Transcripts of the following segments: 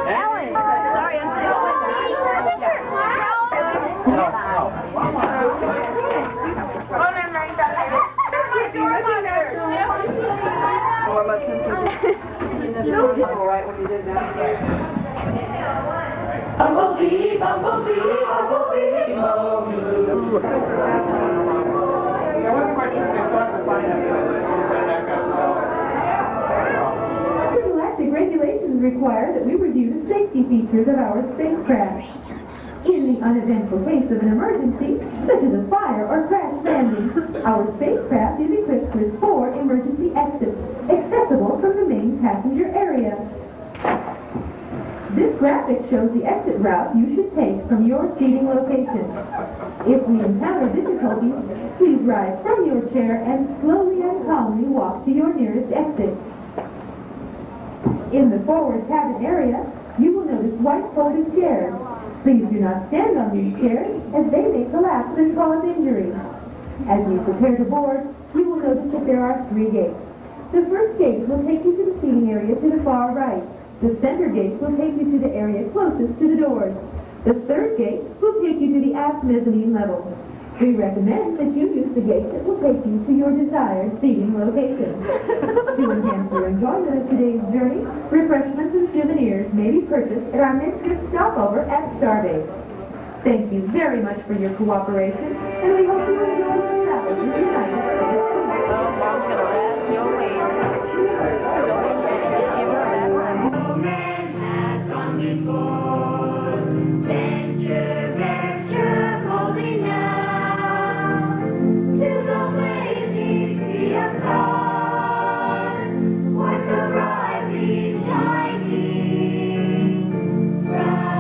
Ellen! Sorry, I'm saying. All right, when you did that. Bumblebee, bumblebee, bumblebee, bumblebee. I wasn't quite sure if they saw the sign up. Galactic regulations require that we review the safety features of our spacecraft. In the uneventful case of an emergency, such as a fire or crash landing, our spacecraft is equipped with 4 emergency exits, accessible from the main passenger area. This graphic shows the exit route you should take from your seating location. If we encounter difficulties, please rise from your chair and slowly and calmly walk to your nearest exit. In the forward cabin area, you will notice white folded chairs. Please do not stand on these chairs, as they may collapse and cause injury. As you prepare to board, you will notice that there are 3 gates. The first gate will take you to the seating area to the far right. The center gate will take you to the area closest to the doors. The third gate will take you to the aft mezzanine level. We recommend that you use the gate that will take you to your desired seating location. To enhance your enjoyment of today's journey, refreshments and souvenirs may be purchased at our next stopover at Starbase. Thank you very much for your cooperation, and we hope you enjoy your travel in the United States. Mom's gonna razz Jolene. Jolene, give her a bad time. Man had gone before. Venture, venture, boldly now. To the blazing sea of stars. With the brightly shining crown.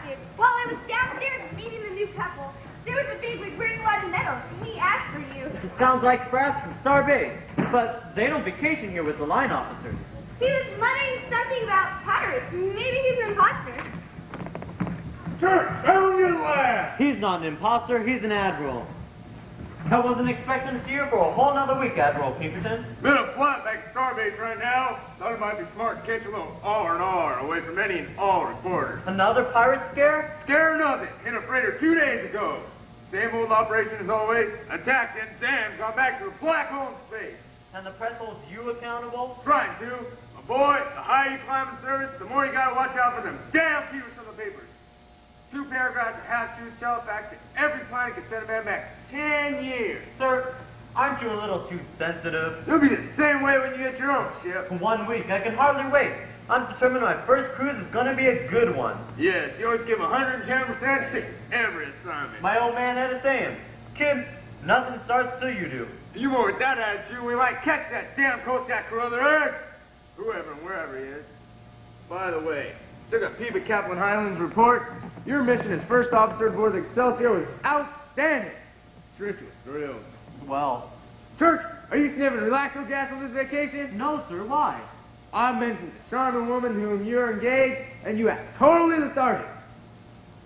did. While I was downstairs meeting the new couple, there was a bigwig wearing a lot of medals. He asked for you. It sounds like brass from Starbase, but they don't vacation here with the line officers. He was muttering something about pirates. Maybe he's an imposter. Turk, down your laugh! He's not an imposter, he's an admiral. I wasn't expecting to see you for a whole nother week, Admiral Pinkerton. Been a flat back Starbase right now. Thought it might be smart to catch a little R&R away from any and all reporters. Another pirate scare? Scare nothing. Hit a freighter 2 days ago. Same old operation as always. Attacked and Sam gone back to a black hole in space. And the press holds you accountable? Trying to. My boy, the higher you climb in service, the more you gotta watch out for them damn pews from the papers. 2 paragraphs of half-truth telefax to every planet can send a man back 10 years. Sir, aren't you a little too sensitive? You'll be the same way when you get your own ship. 1 week, I can hardly wait. I'm determined my first cruise is gonna be a good one. Yes, you always give 110% to every assignment. My old man had a saying, kid, nothing starts till you do. You more with that attitude, we might catch that damn Cossack Carruthers, whoever and wherever he is. By the way, took a peep at Captain Highland's report. Your mission as first officer aboard the Excelsior was outstanding. Trish was thrilled. Swell. Church, are you sniffing relaxo gas on this vacation? No, sir, why? I mentioned the charming woman whom you're engaged, and you act totally lethargic.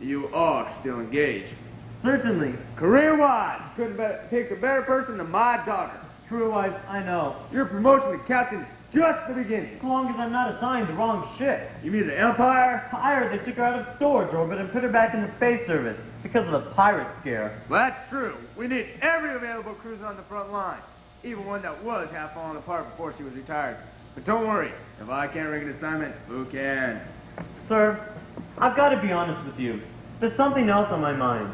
You are still engaged. Certainly. Career-wise, you couldn't have picked a better person than my daughter. Career-wise, I know. Your promotion to captain is just the beginning. As long as I'm not assigned to wrong ship. You mean the Empire? I heard they took her out of storage orbit and put her back in the space service because of the pirate scare. Well, that's true. We need every available cruiser on the front line, even one that was half falling apart before she was retired. But don't worry, if I can't rig an assignment, who can? Sir, I've got to be honest with you. There's something else on my mind.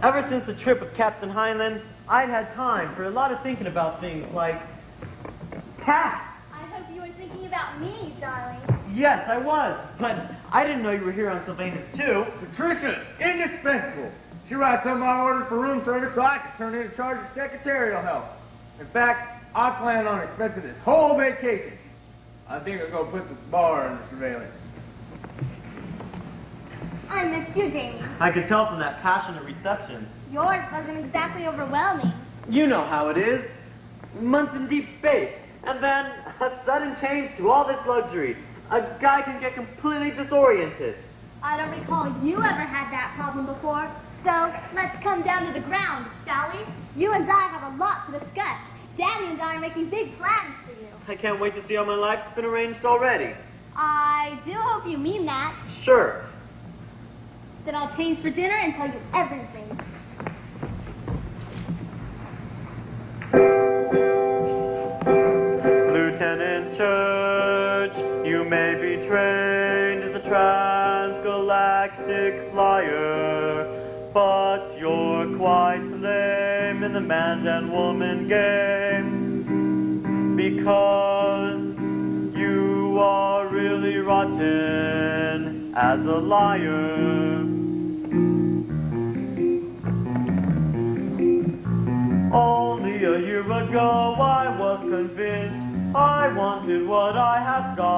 Ever since the trip with Captain Highland, I'd had time for a lot of thinking about things like Pat. I hope you were thinking about me, darling. Yes, I was, but I didn't know you were here on Sylvanus too. Patricia, indispensable. She writes some of my orders for room service so I can turn in charge of secretarial help. In fact, I plan on expensing this whole vacation. I think I'll go put this bar under surveillance. I missed you, Jamie. I could tell from that passionate reception. Yours wasn't exactly overwhelming. You know how it is. Months in deep space, and then a sudden change to all this luxury. A guy can get completely disoriented. I don't recall you ever had that problem before. So let's come down to the ground, shall we? You and I have a lot to discuss. Danny and I are making big plans for you. I can't wait to see how my life's been arranged already. I do hope you mean that. Sure. Then I'll change for dinner and tell you everything. Lieutenant Church, you may be trained as a transgalactic flyer, but you're quite lame in the man and woman game, because you are really rotten as a liar. Only a year ago I was convinced I wanted what I have got.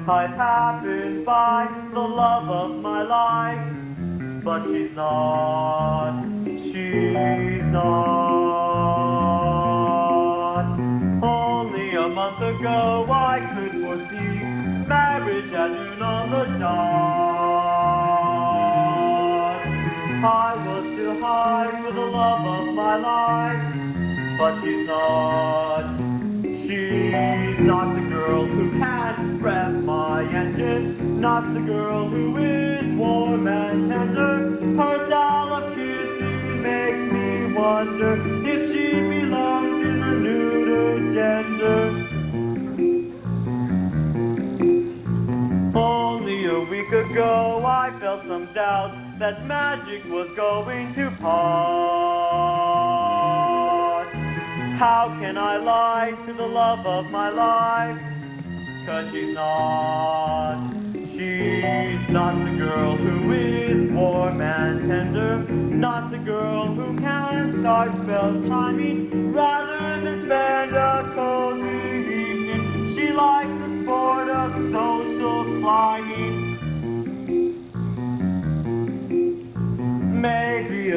I've happened by the love of my life, but she's not, she's not. Only a month ago I could foresee marriage at noon on the dot. I was too high for the love of my life, but she's not. She's not the girl who can rev my engine, not the girl who is warm and tender. Her style of kissing makes me wonder if she belongs in the neuter gender. Only a week ago I felt some doubt that magic was going to part. How can I lie to the love of my life? 'Cause she's not the girl who is warm and tender, not the girl who can start bells chiming rather than spend a cozy evening. She likes the sport of social climbing.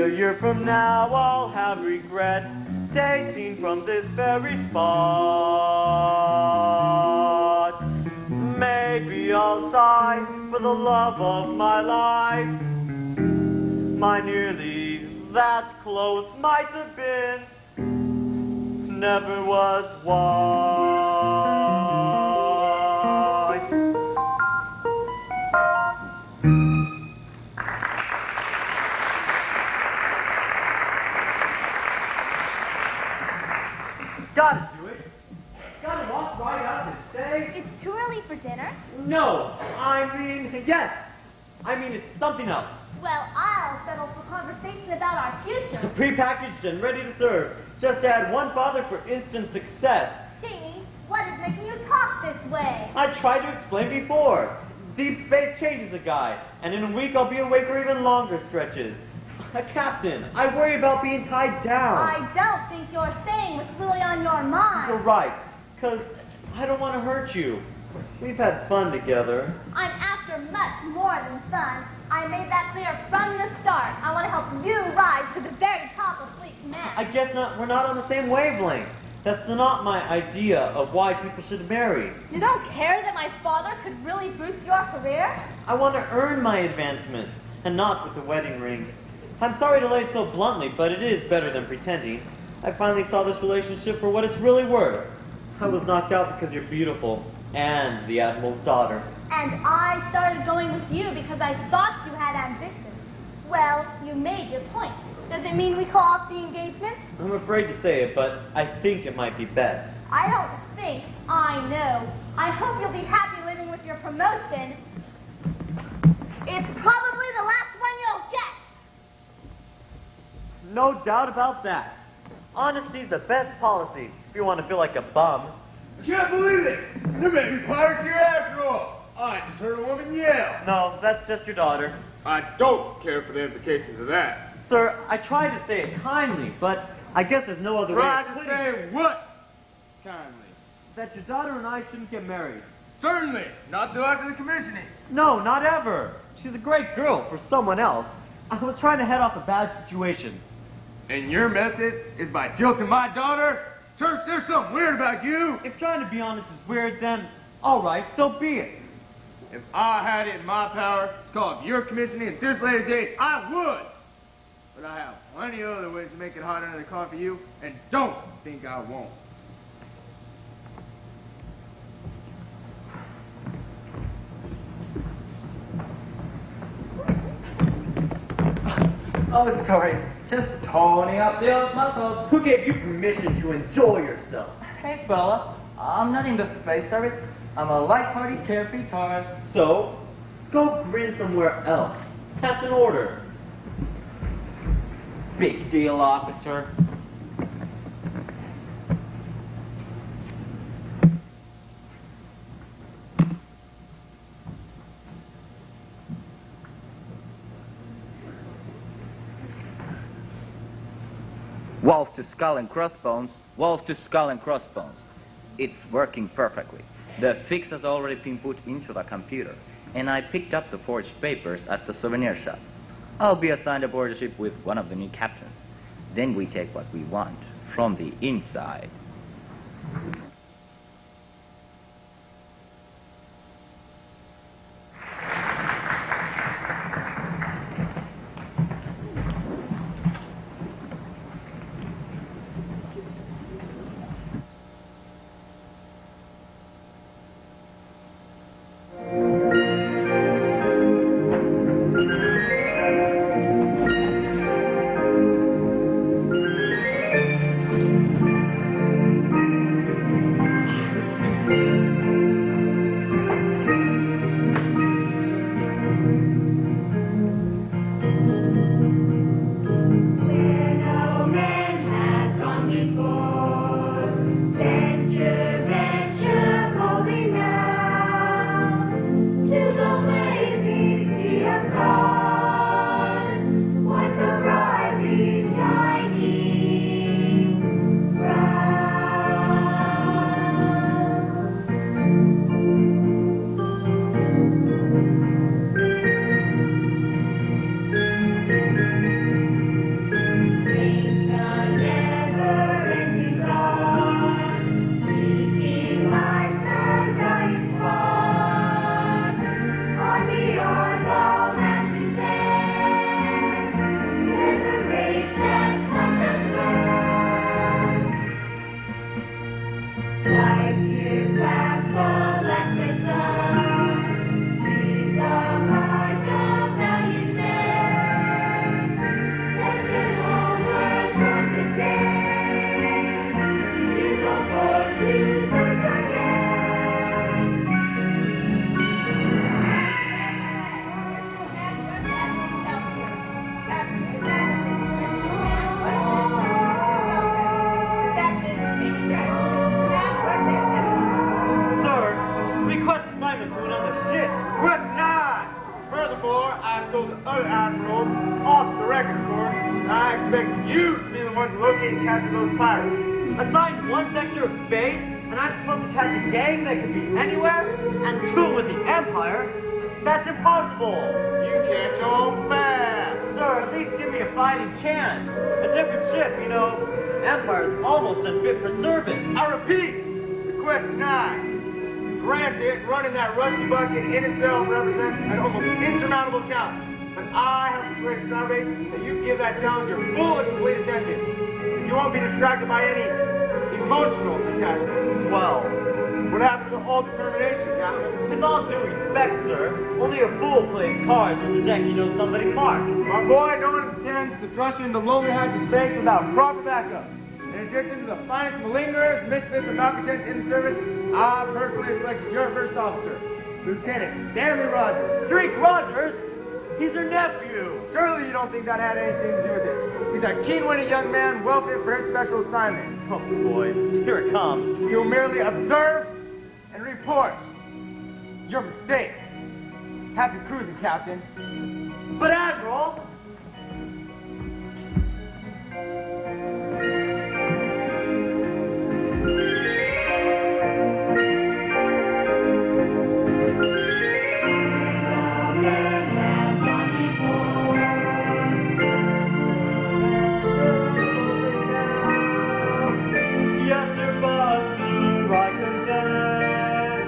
a year from now I'll have regrets dating from this very spot. Maybe I'll sigh for the love of my life. My nearly that close might have been, never was why. Gotta do it. Gotta walk right up and say, It's too early for dinner. no, yes. It's something else. Well, I'll settle for conversation about our future. Prepackaged and ready to serve. Just add one father for instant success. Jamie, what is making you talk this way? I tried to explain before. Deep space changes a guy, and in a week I'll be away for even longer stretches. Captain, I worry about being tied down. I don't think you're saying what's really on your mind. You're right, because I don't want to hurt you. We've had fun together. I'm after much more than fun. I made that clear from the start. I want to help you rise to the very top of Fleet Command. I guess we're not on the same wavelength. That's not my idea of why people should marry. You don't care that my father could really boost your career? I want to earn my advancements, and not with the wedding ring. I'm sorry to lay it so bluntly, but it is better than pretending. I finally saw this relationship for what it's really worth. I was knocked out because you're beautiful, and the Admiral's daughter. And I started going with you because I thought you had ambition. Well, you made your point. Does it mean we call off the engagement? I'm afraid to say it, but I think it might be best. I don't think, I know. I hope you'll be happy living with your promotion. It's probably the last one you'll get. No doubt about that. Honesty's the best policy if you want to feel like a bum. I can't believe it! There may be pirates here after all! I just heard a woman yell! No, that's just your daughter. I don't care for the implications of that. Sir, I tried to say it kindly, but I guess there's no other way Try of to putting say it. what? Kindly. That your daughter and I shouldn't get married. Certainly, not till after the commissioning. No, not ever. She's a great girl for someone else. I was trying to head off a bad situation. And your method is by jilting my daughter? Church, there's something weird about you. If trying to be honest is weird, then all right, so be it. If I had it in my power to call off your commissioning at this later date, I would. But I have plenty of other ways to make it hot under the car for you, and don't think I won't. Oh, sorry. Just toning up the old muscles. Who gave you permission to enjoy yourself? Hey, fella. I'm not in the space service. I'm a light-hearted, carefree tourist. So, go grin somewhere else. That's an order. Big deal, officer. Wolf to skull and crossbones, wolf to skull and crossbones. It's working perfectly. The fix has already been put into the computer, and I picked up the forged papers at the souvenir shop. I'll be assigned aboard the ship with one of the new captains. Then we take what we want from the inside. other admirals, off the record, of course. I expect you to be the ones to locate and capture those pirates. Assigned one sector of space, and I'm supposed to catch a gang that could be anywhere and do it with the Empire? That's impossible! You catch on fast. Sir, at least give me a fighting chance. A different ship, you know. Empire's almost unfit for service. I repeat, request denied. Granted, running that rusty bucket in itself represents an almost insurmountable challenge. But I have persuaded Starbase that you give that challenge your full and complete attention. Since you won't be distracted by any emotional attachment. Swell. What happened to all determination, Captain? With all due respect, sir, only a fool plays cards on the deck you know somebody marked. My boy, no one intends to thrust you into lonely heights of space without proper backup. In addition to the finest malingerers, misfits, and malcontents in the service, I personally selected your first officer, Lieutenant Stanley Rogers. Streak Rogers? He's her nephew. Surely you don't think that had anything to do with it. He's a keen-witted young man, well fit for his special assignment. Oh boy, here it comes. He'll merely observe and report your mistakes. Happy cruising, Captain. But Admiral! Yes, sir, but sir, I confess,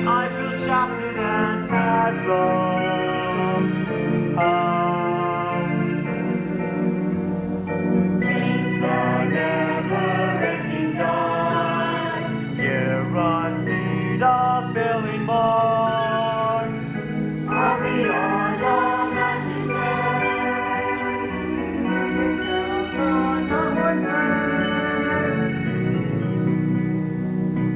I feel shafted and had some. Things are never ending done, guaranteed a failing mark. I'll be on all matches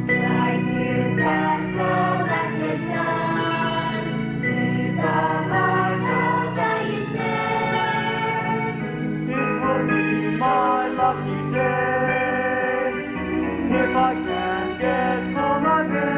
Try to pass all that's been done. Leave the mark of valiant men. It will be my lucky day if I can get home again.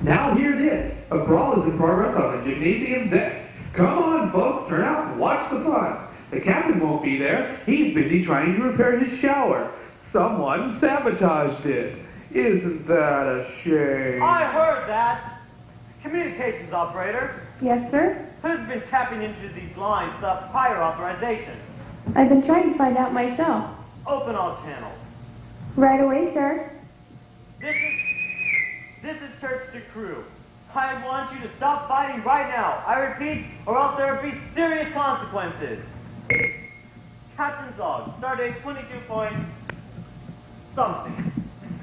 Now hear this. A brawl is in progress on the gymnasium deck. Come on, folks, turn out and watch the fun. The captain won't be there. He's busy trying to repair his shower. Someone sabotaged it. Isn't that a shame? I heard that. Communications operator, Yes, sir? who's been tapping into these lines without prior authorization? I've been trying to find out myself. Open all channels. Right away, sir. This is Church to Crew. I want you to stop fighting right now. I repeat, or else there will be serious consequences. Captain's log, stardate 22 point something.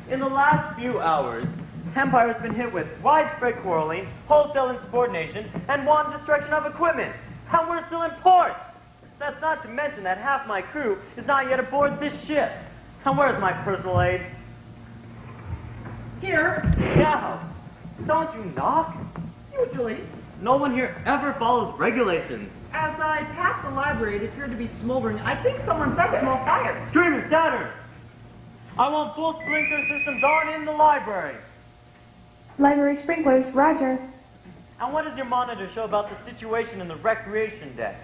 In the last few hours, Empire has been hit with widespread quarreling, wholesale insubordination, and wanton destruction of equipment. And we're still in port. That's not to mention that half my crew is not yet aboard this ship. And where's my personal aid? Here, Now, don't you knock? usually, No one here ever follows regulations. as I passed the library, it appeared to be smoldering. I think someone set a small fire. Screaming Saturn! I want full sprinkler systems on in the library. Library sprinklers, roger. And what does your monitor show about the situation in the recreation deck?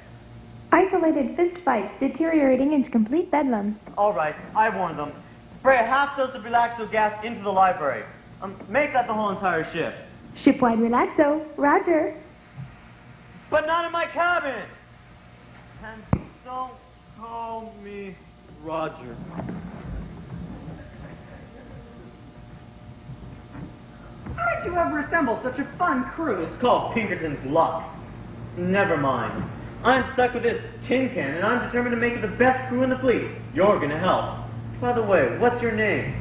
Isolated fist fights deteriorating into complete bedlam. All right, I warned them. Spray a half dose of relaxo gas into the library. Make that the whole entire ship. Shipwide relaxo, roger. But not in my cabin! And don't call me Roger. you ever assemble such a fun crew? It's called Pinkerton's luck. Never mind. I'm stuck with this tin can, and I'm determined to make it the best crew in the fleet. You're gonna help. By the way, what's your name?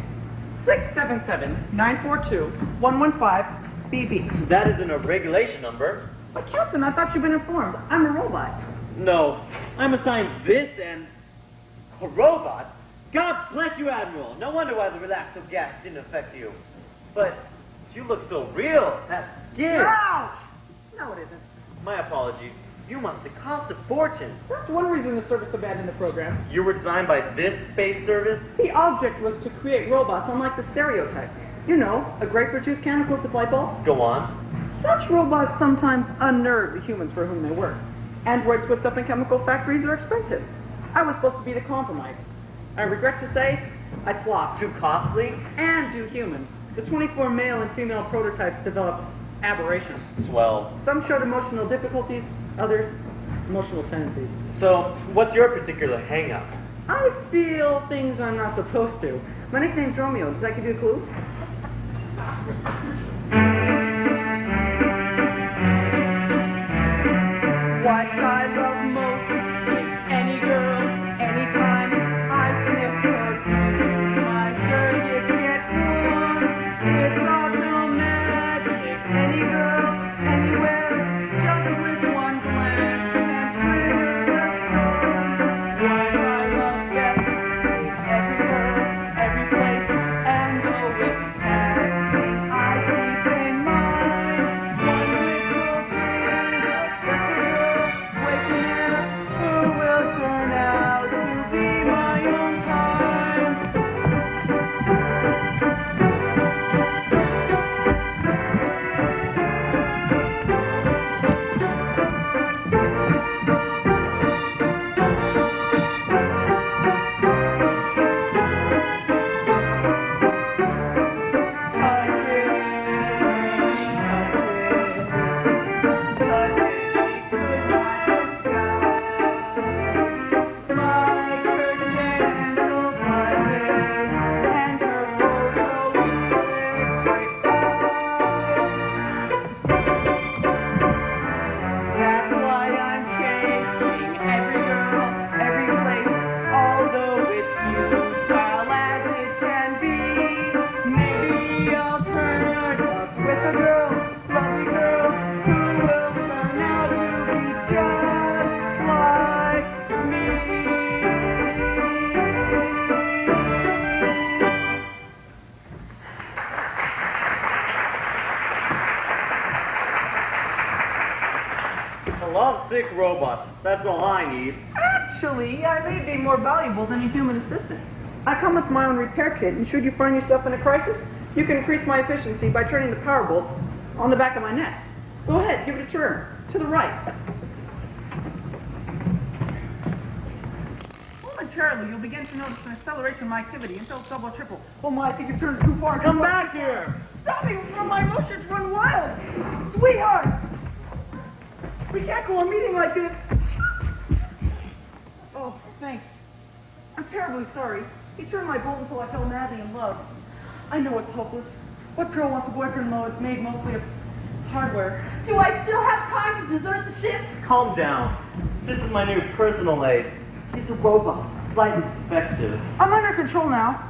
677-942-115-BB. That isn't a regulation number. But Captain, I thought you'd been informed. I'm a robot. No, I'm assigned this and... a robot? God bless you, Admiral. No wonder why the relaxo gas didn't affect you. But you look so real. That skin. Ouch! No, it isn't. My apologies. You must have cost a fortune. That's one reason the service abandoned the program. You were designed by this space service? The object was to create robots unlike the stereotype. You know, a grapefruit juice can equipped with light bulbs. Go on. Such robots sometimes unnerve the humans for whom they work. Androids whipped up in chemical factories are expensive. I was supposed to be the compromise. I regret to say, I flopped. Too costly? And too human. The 24 male and female prototypes developed aberrations. Swell. Some showed emotional difficulties, others emotional tendencies. So, what's your particular hang-up? I feel things I'm not supposed to. My nickname's Romeo. Does that give you a clue? What I love most is any girl, anytime I sniff her. My circuits get warm, it's automatic. Any girl, anywhere, just with one glance can trigger the storm. What I love best is every girl, every place, and though it's taxing, I keep in mind one little dream, a special girl waking up who will turn out to be my own kind. That's why I'm chasing every girl, every place, although it's futile as it can be. Maybe I'll turn up with a girl, lovely girl, who will turn out to be just like me. A lovesick robot. That's all I need. Actually, I may be more valuable than a human assistant. I come with my own repair kit, and should you find yourself in a crisis, you can increase my efficiency by turning the power bolt on the back of my neck. Go ahead, give it a turn. To the right. Momentarily, you'll begin to notice an acceleration of my activity until it's double or triple. Oh my, I think you've turned too far. Come back here! Stop me, or my emotions run wild! Sweetheart! We can't go on meeting like this! Oh, thanks. I'm terribly sorry. He turned my bolt until I fell madly in love. I know it's hopeless. What girl wants a boyfriend made mostly of hardware? Do I still have time to desert the ship? Calm down. This is my new personal aide. He's a robot, slightly defective. I'm under control now.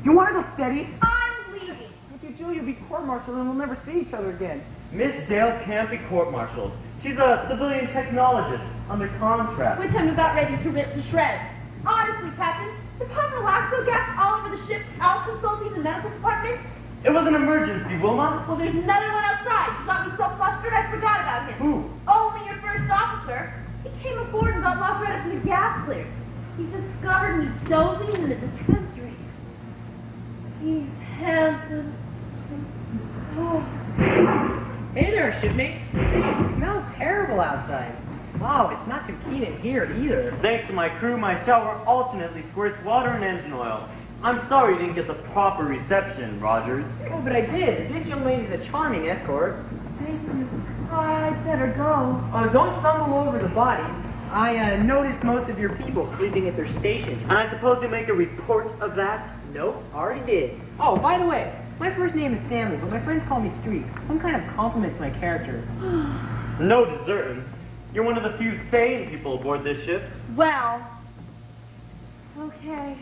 You want to go steady? I'm leaving. If you do, you'll be court-martialed and we'll never see each other again. Miss Dale can't be court-martialed. She's a civilian technologist under contract. Which I'm about ready to rip to shreds. Honestly, Captain, to pump relaxo gas all over the ship out consulting the medical department? It was an emergency, Wilma. Well, there's another one outside. You got me so flustered I forgot about him. Who? Only your first officer. He came aboard and got lost right after the gas cleared. He discovered me dozing in the dispensary. He's handsome. Oh. Hey there, shipmates. It smells terrible outside. Wow, it's not too keen in here either. Thanks to my crew, my shower alternately squirts water and engine oil. I'm sorry you didn't get the proper reception, Rogers. Oh, but I did. This young lady's a charming escort. Thank you. I'd better go. Don't stumble over the bodies. I noticed most of your people sleeping at their stations. And I suppose you make a report of that? Nope, already did. Oh, by the way, My first name is Stanley, but my friends call me Streak. Some kind of compliment to my character. No desertin'. You're one of the few sane people aboard this ship. Well, okay.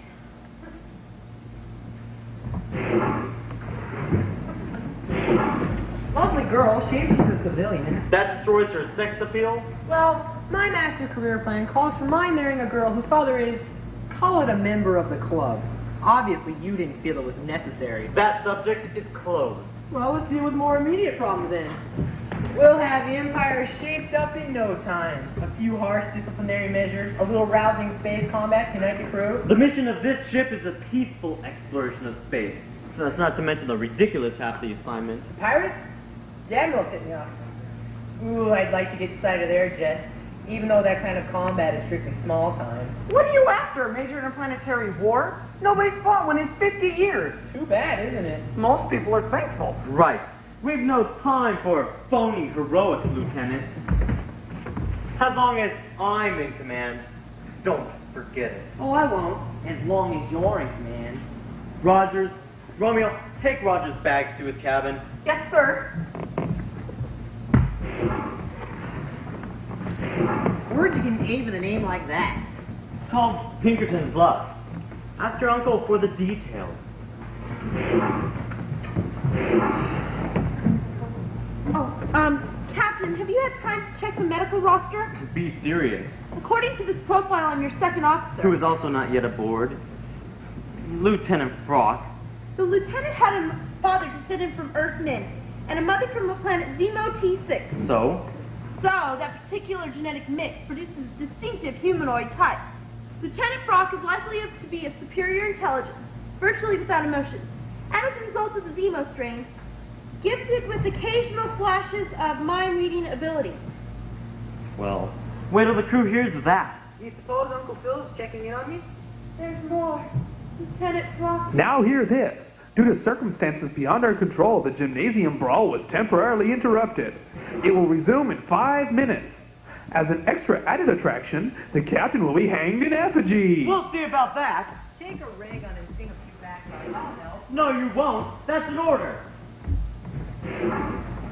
Lovely girl, shaped as a civilian. That destroys her sex appeal? Well, my master career plan calls for my marrying a girl whose father is, call it a member of the club. Obviously, you didn't feel it was necessary. That subject is closed. Well, let's deal with more immediate problems then. We'll have the Empire shaped up in no time. A few harsh disciplinary measures, a little rousing space combat to unite the crew. The mission of this ship is a peaceful exploration of space. That's not to mention the ridiculous half of the assignment. Pirates? The Admiral's hit me off. Ooh, I'd like to get sight of their jets, even though that kind of combat is strictly small time. What are you after, a major interplanetary war? Nobody's fought one in 50 years. Too bad, isn't it? Most people are thankful. Right. We've no time for phony heroics, Lieutenant. As long as I'm in command, don't forget it. Oh, I won't, as long as you're in command. Rogers, Romeo, take Rogers' bags to his cabin. Yes, sir. Where'd you get an A with a name like that? It's called Pinkerton Bluff. Ask your uncle for the details. Captain, have you had time to check the medical roster? Be serious. According to this profile, I'm your second officer. Who is also not yet aboard? Lieutenant Frock. The lieutenant had a father descended from Earth Min, and a mother from the planet Zemo T6. So? So, that particular genetic mix produces a distinctive humanoid type. Lieutenant Frock is likely to be of superior intelligence, virtually without emotion, and as a result of the Zemo strain, gifted with occasional flashes of mind-reading ability. Swell. Wait till the crew hears that. You suppose Uncle Phil's checking in on me? There's more. Lieutenant Frock. Now hear this. Due to circumstances beyond our control, the gymnasium brawl was temporarily interrupted. It will resume in 5 minutes. As an extra added attraction, the captain will be hanged in effigy. We'll see about that. Take a ray gun and sting a few backfires. I'll help. No, you won't. That's an order.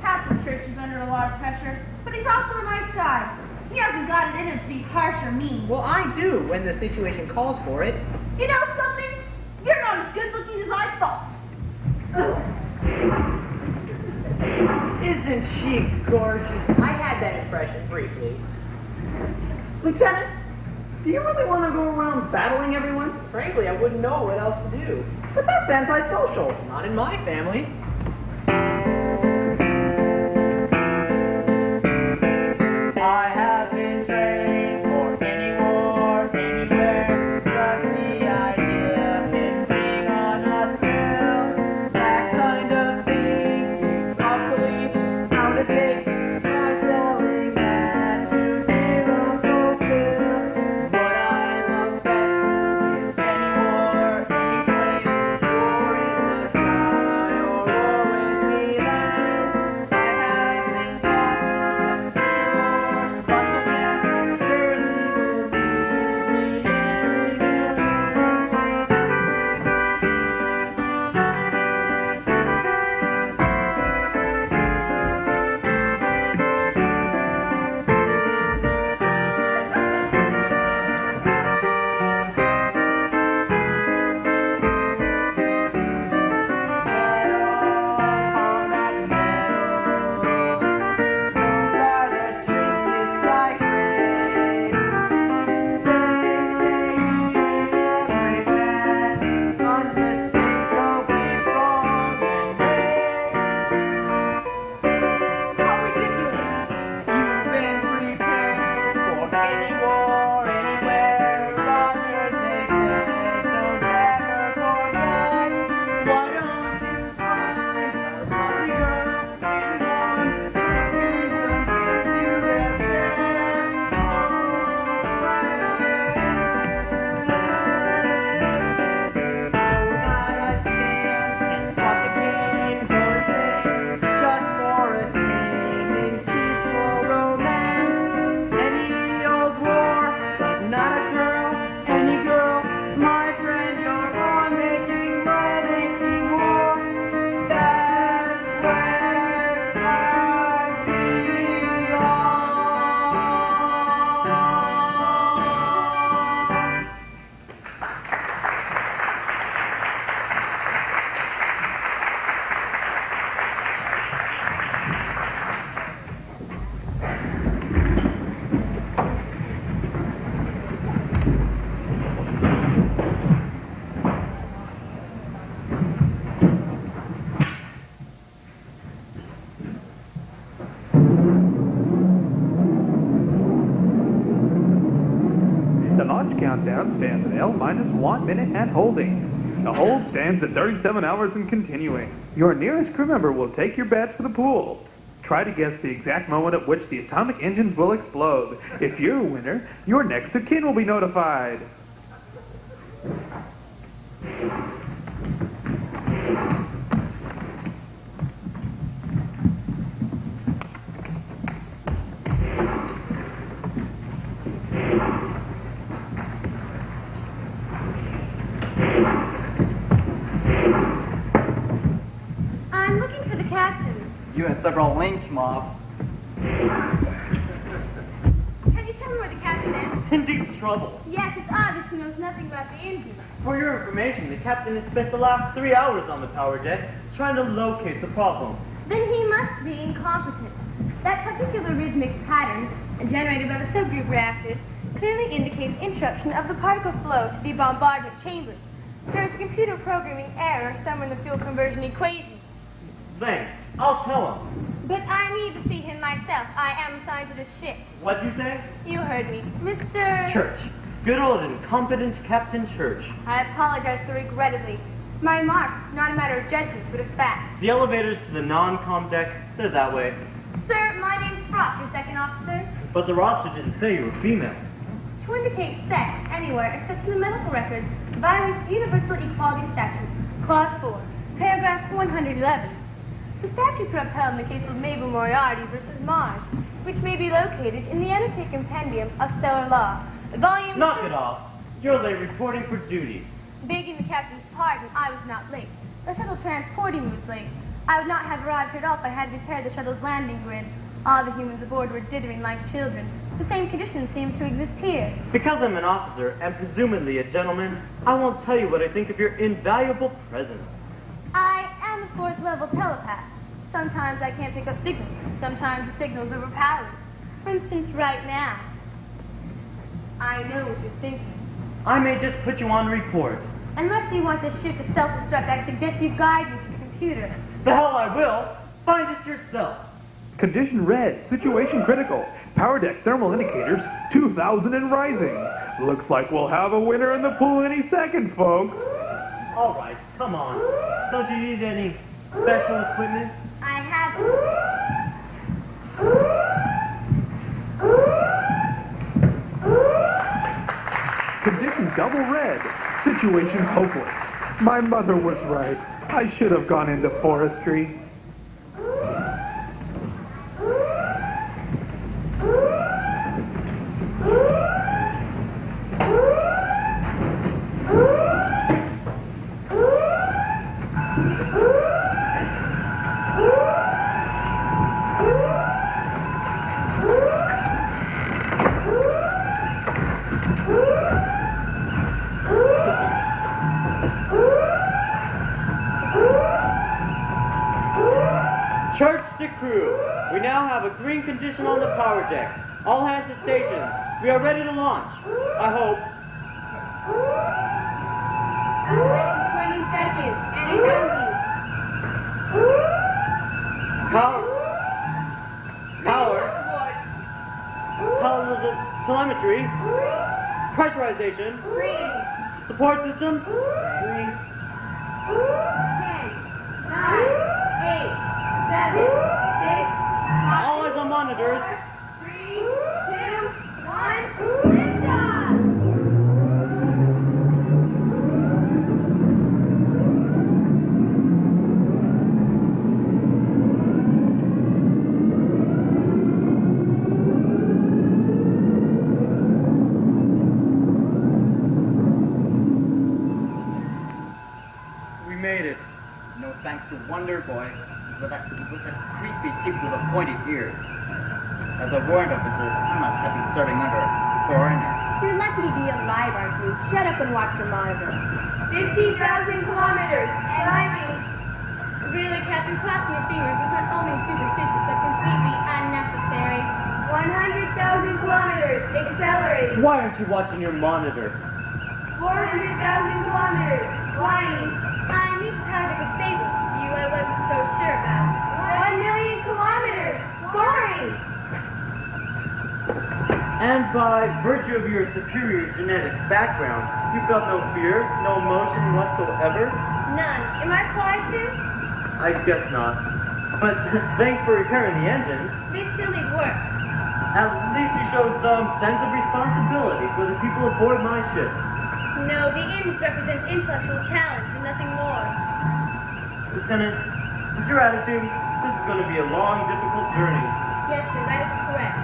Captain Church is under a lot of pressure, but he's also a nice guy. He hasn't got it in him to be harsh or mean. Well, I do, when the situation calls for it. You know something? You're not as good looking as I thought. Ugh. Isn't she gorgeous? I had that impression briefly. Lieutenant, do you really want to go around battling everyone? Frankly, I wouldn't know what else to do. But that's antisocial. Not in my family. I have been trained for any war, anywhere. Just the idea in being on a thrill. That kind of thing is obsolete, out of date. Try selling that to zero fulfill. What I love best is any war, any place. War in the sky or war in the land. I have been taught that future wars, but countdown stands at L-1 minute and holding. The hold stands at 37 hours and continuing. Your nearest crew member will take your badge for the pool. Try to guess the exact moment at which the atomic engines will explode. If you're a winner, your next of kin will be notified. I'm looking for the captain. You and several lynch mobs. Can you tell me where the captain is? In deep trouble. Yes, it's obvious he knows nothing about the engine. For your information, the captain has spent the last 3 hours on the power deck trying to locate the problem. Then he must be incompetent. That particular rhythmic pattern, generated by the subgroup reactors, clearly indicates interruption of the particle flow to the bombardment chambers. There is a computer programming error somewhere in the fuel conversion equation. Thanks. I'll tell him. But I need to see him myself. I am assigned to this ship. What'd you say? You heard me. Mr. Church. Good old incompetent Captain Church. I apologize so regrettably. My remarks, not a matter of judgment, but of fact. The elevators to the non-com deck, they're that way. Sir, my name's Brock, your second officer. But the roster didn't say you were female. To indicate sex anywhere except in the medical records violates the Universal Equality Statute, Clause 4, Paragraph 111. The statutes are upheld in the case of Mabel Moriarty versus Mars, which may be located in the Annotated Compendium of Stellar Law, volume... Knock it off. You're late reporting for duty. Begging the captain's pardon, I was not late. The shuttle transporting me was late. I would not have arrived here at all if I had repaired the shuttle's landing grid. All the humans aboard were dithering like children. The same condition seems to exist here. Because I'm an officer and presumably a gentleman, I won't tell you what I think of your invaluable presence. I am a fourth-level telepath. Sometimes I can't pick up signals. Sometimes the signals are overpowering. For instance, right now. I know what you're thinking. I may just put you on report. Unless you want this ship to self-destruct, I suggest you guide me to the computer. The hell I will. Find it yourself. Condition red. Situation critical. Power deck thermal indicators 2,000 and rising. Looks like we'll have a winner in the pool any second, folks. All right, come on. Don't you need any special equipment? I haven't. Condition double red. Situation hopeless. My mother was right. I should have gone into forestry. Church to crew. We now have a green condition on the power deck. All hands to stations. We are ready to launch. I hope. 20 seconds, and counting. Telemetry. Pressurization. Support systems. 10, 9, 8, 7, 6, 5, All eyes on monitors. 4, 3, 2, 1, liftoff! We made it. No thanks to Wonder Boy, with that creepy chick with the pointed ears. As a warrant officer, I'm not happy serving under a foreigner. You're lucky to be alive, aren't you? Shut up and watch your monitor. 50,000 kilometers, climbing. Really, Captain, crossing your fingers is not only superstitious but completely unnecessary. 100,000 kilometers, accelerating. Why aren't you watching your monitor? 400,000 kilometers, flying. I knew the power deck was stable. You, I wasn't so sure about. 1 million kilometers, soaring. And by virtue of your superior genetic background, you felt no fear, no emotion whatsoever? None. Am I required to? I guess not. But thanks for repairing the engines. They still need work. At least you showed some sense of responsibility for the people aboard my ship. No, the engines represent intellectual challenge and nothing more. Lieutenant, with your attitude, this is going to be a long, difficult journey. Yes, sir, that is correct.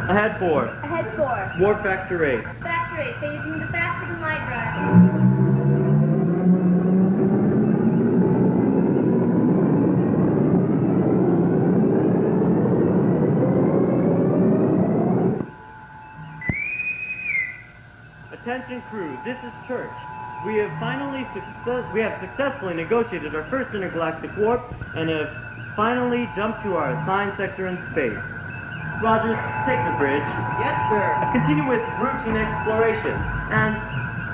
Ahead 4. Ahead 4. Warp Factor 8. Factor 8, phasing into faster than light drive. Attention crew, this is Church. We have successfully negotiated our first intergalactic warp and have finally jumped to our assigned sector in space. Rogers, take the bridge. Yes, sir. Continue with routine exploration. And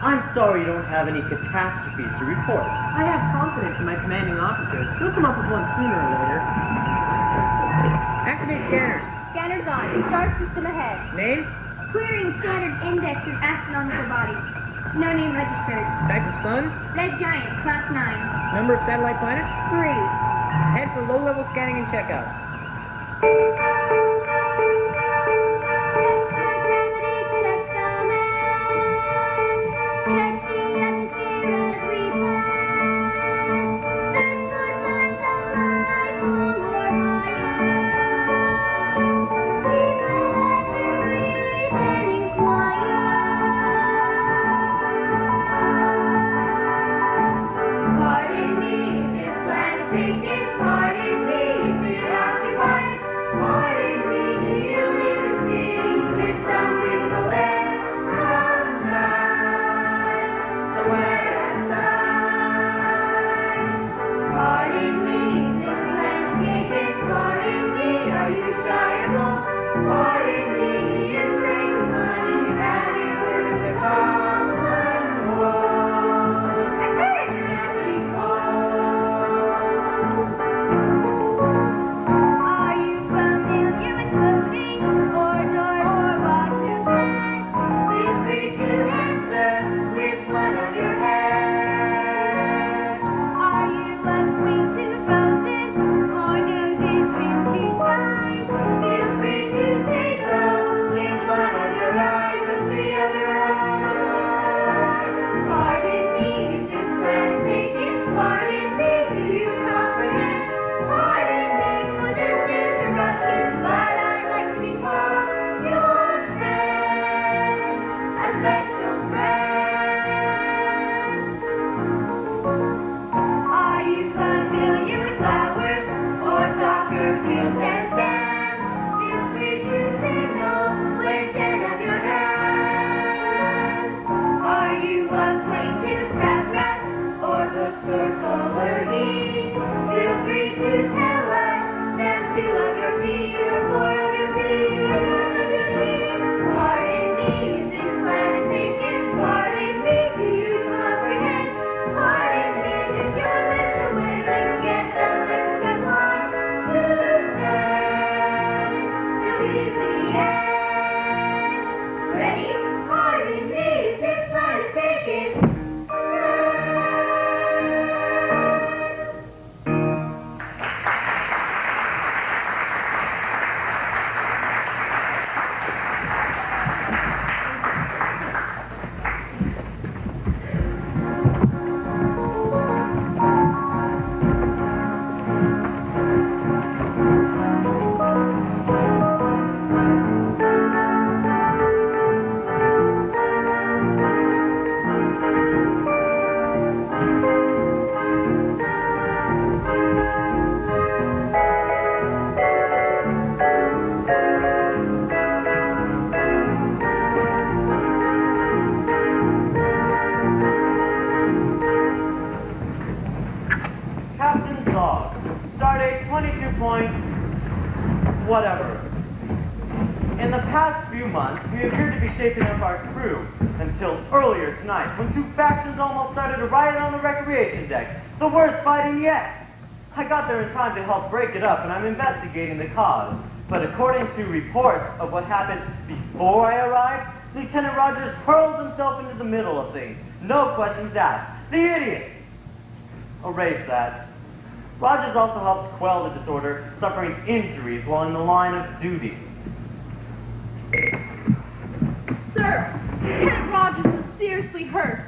I'm sorry you don't have any catastrophes to report. I have confidence in my commanding officer. He'll come up with one sooner or later. Activate scanners. Scanners on. Star system ahead. Name? Querying standard index of astronomical bodies. No name registered. Type of sun? Red giant, class 9. Number of satellite planets? 3. Head for low-level scanning and checkout. Check the gravity, check the man. Check the atmosphere as we plan. Search for signs of life home or higher. People at your ears and inquire. Pardon me if this planet taken. Pardon me if it occupied. Pardon me, do you even see there's something away outside, somewhere outside? Pardon me if this planet's taken. Pardon me, are you shy or bold? Pardon me, do you drink the blood in your have you heard of the common cold? Nasty cold. Are you familiar with floating or doors or watermen? Feel free to answer with one of your hands. Are you acquainted with roses or know this dream to spine? Feel free to say so with one of your eyes or 3 of your eyes. Pardon me, is this plan taken? Pardon me, do you comprehend? Pardon me for this interruption, but I'd like to be called your friend, a special friend. Are you familiar with flowers or soccer fields and stands? Feel free to say no with 10 of your hands. Are you acquainted with crabgrass or bookstore solar beam? Feel free to tell us. Step 2 of your feet or 4 of your feet. Pardon me, is this planet taken? Pardon me, do you comprehend? Pardon me, does your mental wavelength get the Mexican line to stand through the end? Ready? Pardon me, is this planet taken? Captain's log. Stardate 22 points. Whatever. In the past few months, we appeared to be shaping up our crew until earlier tonight, when 2 factions almost started a riot on the recreation deck. The worst fighting yet. I got there in time to help break it up, and I'm investigating the cause. But according to reports of what happened before I arrived, Lieutenant Rogers hurled himself into the middle of things. No questions asked. The idiot! Erase that. Rogers also helped quell the disorder, suffering injuries while in the line of duty. Sir, Lieutenant Rogers is seriously hurt.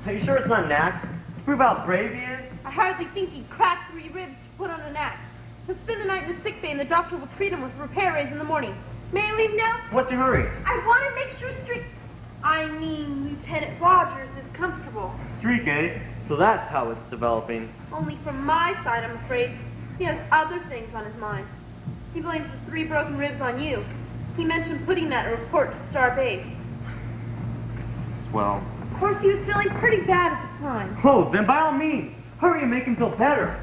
Are you sure it's not an act? To prove how brave he is? I hardly think he'd crack 3 ribs to put on an act. He'll spend the night in the sick bay and the doctor will treat him with repair rays in the morning. May I leave now? What's your hurry? I want to make sure Lieutenant Rogers is comfortable. Streak, eh? So that's how it's developing. Only from my side, I'm afraid. He has other things on his mind. He blames his 3 broken ribs on you. He mentioned putting that in a report to Star Base. Swell. Of course, he was feeling pretty bad at the time. Oh, then by all means, hurry and make him feel better.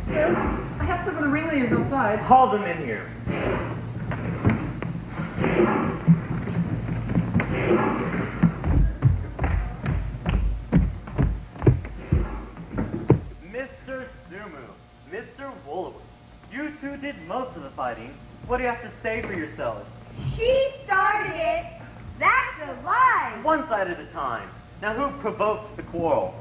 Sir, I have some of the ringleaders outside. Haul them in here. Mr. Sumu, Mr. Wolowitz, you two did most of the fighting. What do you have to say for yourselves? She started it. That's a lie. One side at a time. Now who provoked the quarrel?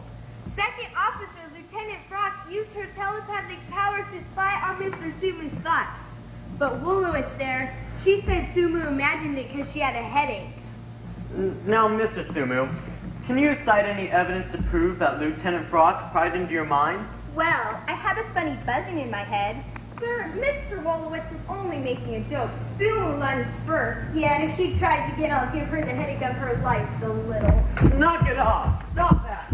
Second Officer Lieutenant Frost used her telepathic powers to spy on Mr. Sumu's thoughts. But Wolowitz there, she said Sumu imagined it because she had a headache. Now, Mr. Sumu, can you cite any evidence to prove that Lieutenant Frost pried into your mind? Well, I have a funny buzzing in my head. Sir, Mr. Wolowitz was only making a joke. Sumu lunged first. Yeah, and if she tries again, I'll give her the headache of her life, the little. Knock it off! Stop that!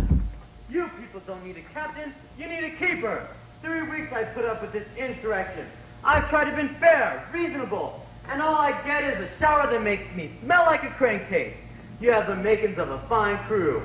You people don't need a captain, you need a keeper! 3 weeks I put up with this insurrection. I've tried to be fair, reasonable, and all I get is a shower that makes me smell like a crankcase. You have the makings of a fine crew.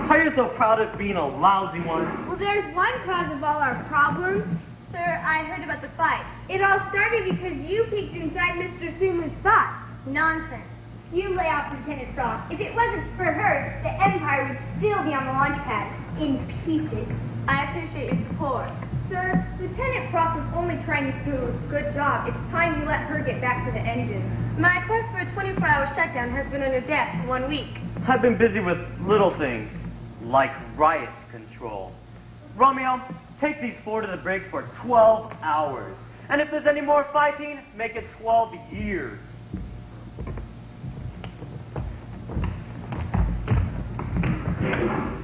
Are you so proud of being a lousy one? Well, there's one cause of all our problems. Sir, I heard about the fight. It all started because you peeked inside Mr. Sumu's thoughts. Nonsense. You lay off Lieutenant Frost. If it wasn't for her, the Empire would still be on the launch pad, in pieces. I appreciate your support. Sir, Lieutenant Frost was only trying to do a good job. It's time you let her get back to the engines. My request for a 24-hour shutdown has been on your desk for 1 week. I've been busy with little things, like riot control. Romeo, take these 4 to the brig for 12 hours. And if there's any more fighting, make it 12 years.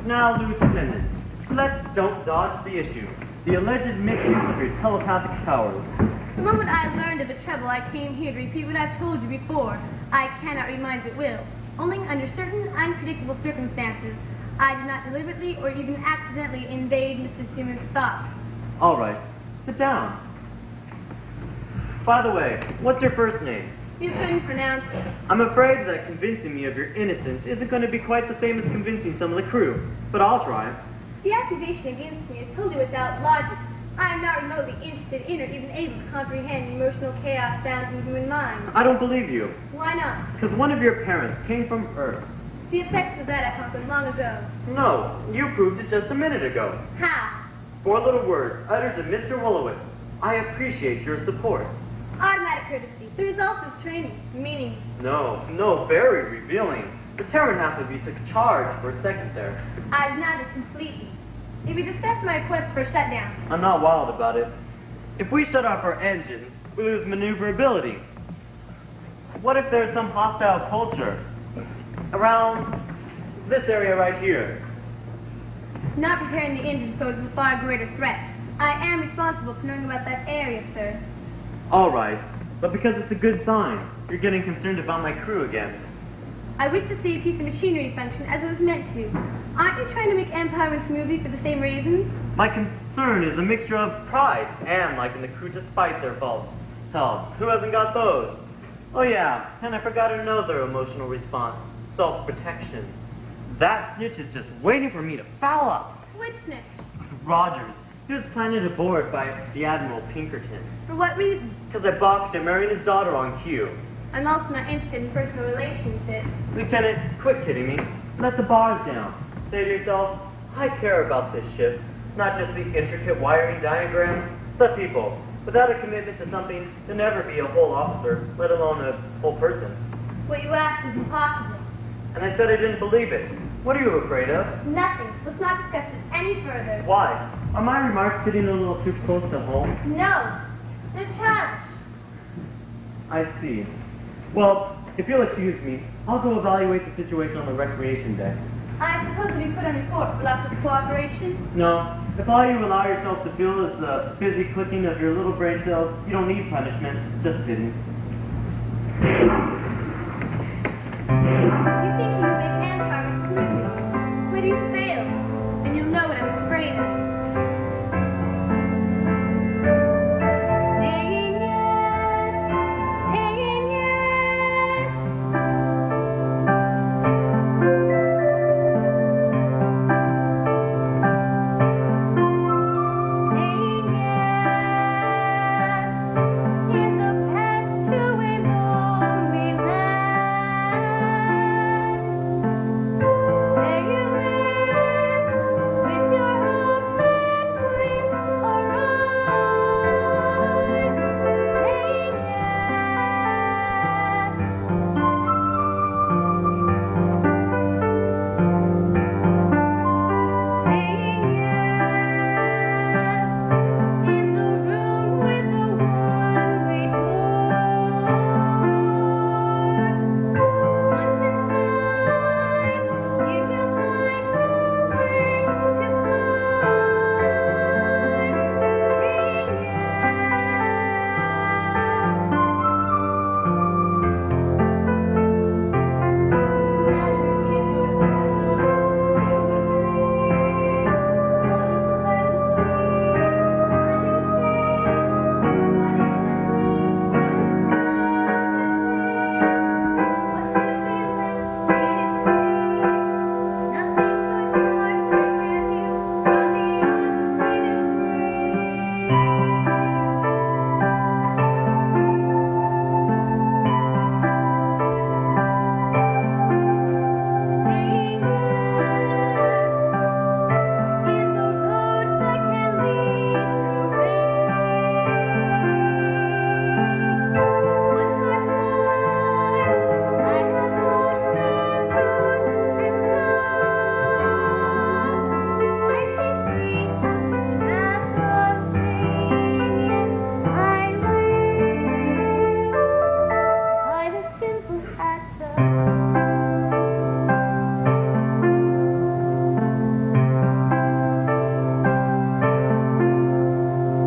Now, Lieutenant, let's don't dodge the issue. The alleged misuse of your telepathic powers. The moment I learned of the trouble, I came here to repeat what I've told you before. I cannot remind at will. Only under certain unpredictable circumstances. I did not deliberately or even accidentally invade Mr. Sumu's thoughts. All right, sit down. By the way, what's your first name? You couldn't pronounce it. I'm afraid that convincing me of your innocence isn't going to be quite the same as convincing some of the crew, but I'll try. The accusation against me is totally without logic. I am not remotely interested in or even able to comprehend the emotional chaos found in the human mind. I don't believe you, Why not? because one of your parents came from Earth. The effects of that have happened long ago. No, you proved it just a minute ago. How? 4 little words uttered to Mr. Wolowitz. I appreciate your support. Automatic courtesy. The result is training, meaning. No, very revealing. The Terran half of you took charge for a second there. I nodded completely. If we discuss my request for a shutdown, I'm not wild about it. If we shut off our engines, we lose maneuverability. What if there's some hostile culture around this area right here? not preparing the engine poses a far greater threat. I am responsible for knowing about that area, sir. All right, but because it's a good sign, you're getting concerned about my crew again. I wish to see a piece of machinery function as it was meant to. Aren't you trying to make Empire run smoothly for the same reasons? My concern is a mixture of pride and liking the crew despite their faults. Hell, who hasn't got those? Oh yeah, and I forgot another emotional response. Self-protection. That snitch is just waiting for me to foul up. Which snitch? Rogers. He was planted aboard by the Admiral Pinkerton. For what reason? Because I balked him marrying his daughter on cue. I'm also not interested in personal relationships. Lieutenant, quit kidding me. Let the bars down. Say to yourself, I care about this ship. Not just the intricate wiring diagrams. The people. Without a commitment to something, you'll never be a whole officer, let alone a whole person. What you asked is impossible. And I said I didn't believe it. What are you afraid of? Nothing. Let's not discuss this any further. Why? Are my remarks sitting a little too close to home? No. They're childish. I see. Well, if you'll excuse me, I'll go evaluate the situation on the recreation deck. I suppose when you put on report for lack of cooperation? No, if all you allow yourself to feel is the busy clicking of your little brain cells, you don't need punishment, just pity. You think you make ant farming smooth. Wait till you fail, and you'll know what I'm afraid of. Saying yes, saying yes. Saying yes is a pass to a lonely land. There you live with your hoofed wings awry, saying yes. Saying yes in the room with the one-way door. Once inside, you will find no way to hide.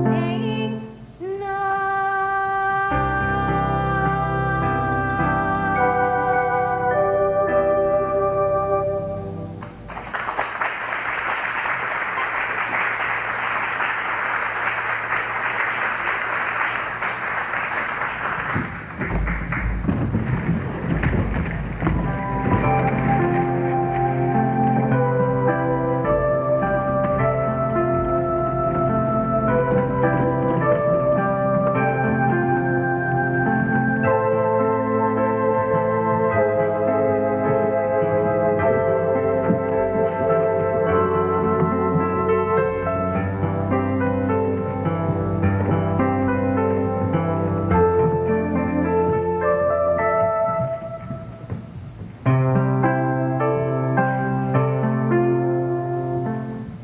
Saying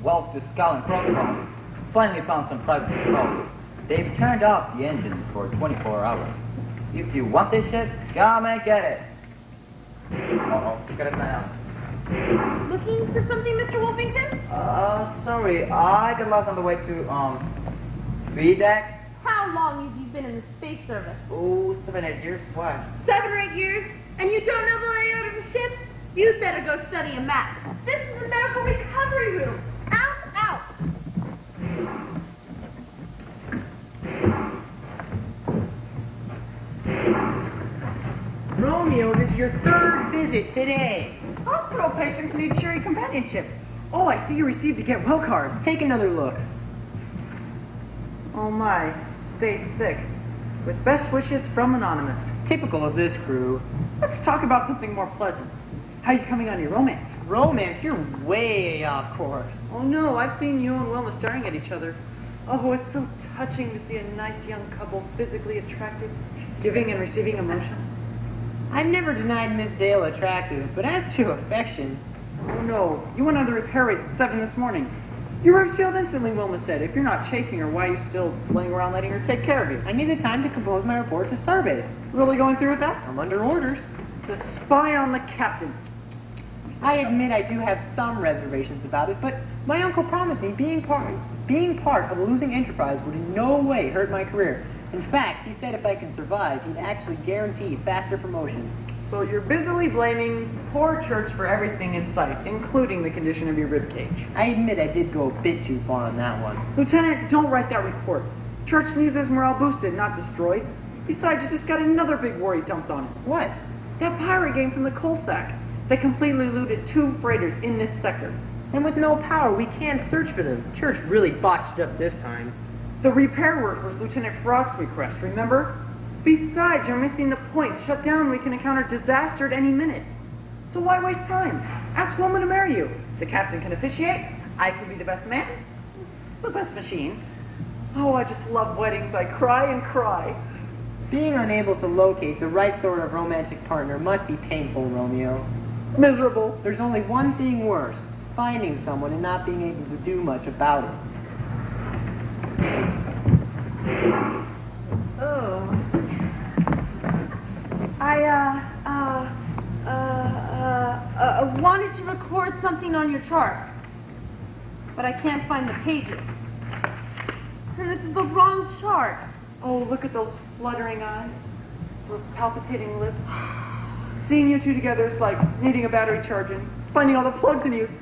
Wolf to Skull and Crossbones finally found some private control. They've turned off the engines for 24 hours. If you want this shit, come and get it. Uh-oh, gotta sign out. Looking for something, Mr. Wolfington? Sorry, I got lost on the way to, B-Deck. How long have you been in the space service? Oh, 7-8 years, why? 7 or 8 years? And you don't know the layout of the ship? You'd better go study a map. This is the medical recovery room. Out, out! Romeo, this is your third visit today. Hospital patients need cheery companionship. Oh, I see you received a get well card. Take another look. Oh my, stay sick. With best wishes from Anonymous. Typical of this crew. Let's talk about something more pleasant. How are you coming on your romance? Romance? You're way off course. Oh no, I've seen you and Wilma staring at each other. Oh, it's so touching to see a nice young couple physically attractive, giving and receiving emotion. I've never denied Miss Dale attractive, but as to affection... Oh no, you went on the repair race at 7 this morning. You were sealed instantly, Wilma said. If you're not chasing her, why are you still laying around letting her take care of you? I need the time to compose my report to Starbase. Really going through with that? I'm under orders. The spy on the captain. I admit I do have some reservations about it, but my uncle promised me being part of a losing enterprise would in no way hurt my career. In fact, he said if I can survive, he'd actually guarantee faster promotion. So you're busily blaming poor Church for everything in sight, including the condition of your ribcage. I admit I did go a bit too far on that one. Lieutenant, don't write that report. Church needs his morale boosted, not destroyed. Besides, you just got another big worry dumped on him. What? That pirate gang from the coal sack. They completely looted 2 freighters in this sector. And with no power, we can't search for them. Church really botched up this time. The repair work was Lieutenant Frog's request, remember? Besides, you're missing the point. Shut down, we can encounter disaster at any minute. So why waste time? Ask Wilma to marry you. The captain can officiate. I can be the best man. The best machine. Oh, I just love weddings. I cry and cry. Being unable to locate the right sort of romantic partner must be painful, Romeo. Miserable. There's only one thing worse. Finding someone and not being able to do much about it. Oh. I wanted to record something on your chart, but I can't find the pages. And this is the wrong chart. Oh, look at those fluttering eyes. Those palpitating lips. Seeing you two together is like needing a battery charging. Finding all the plugs in use.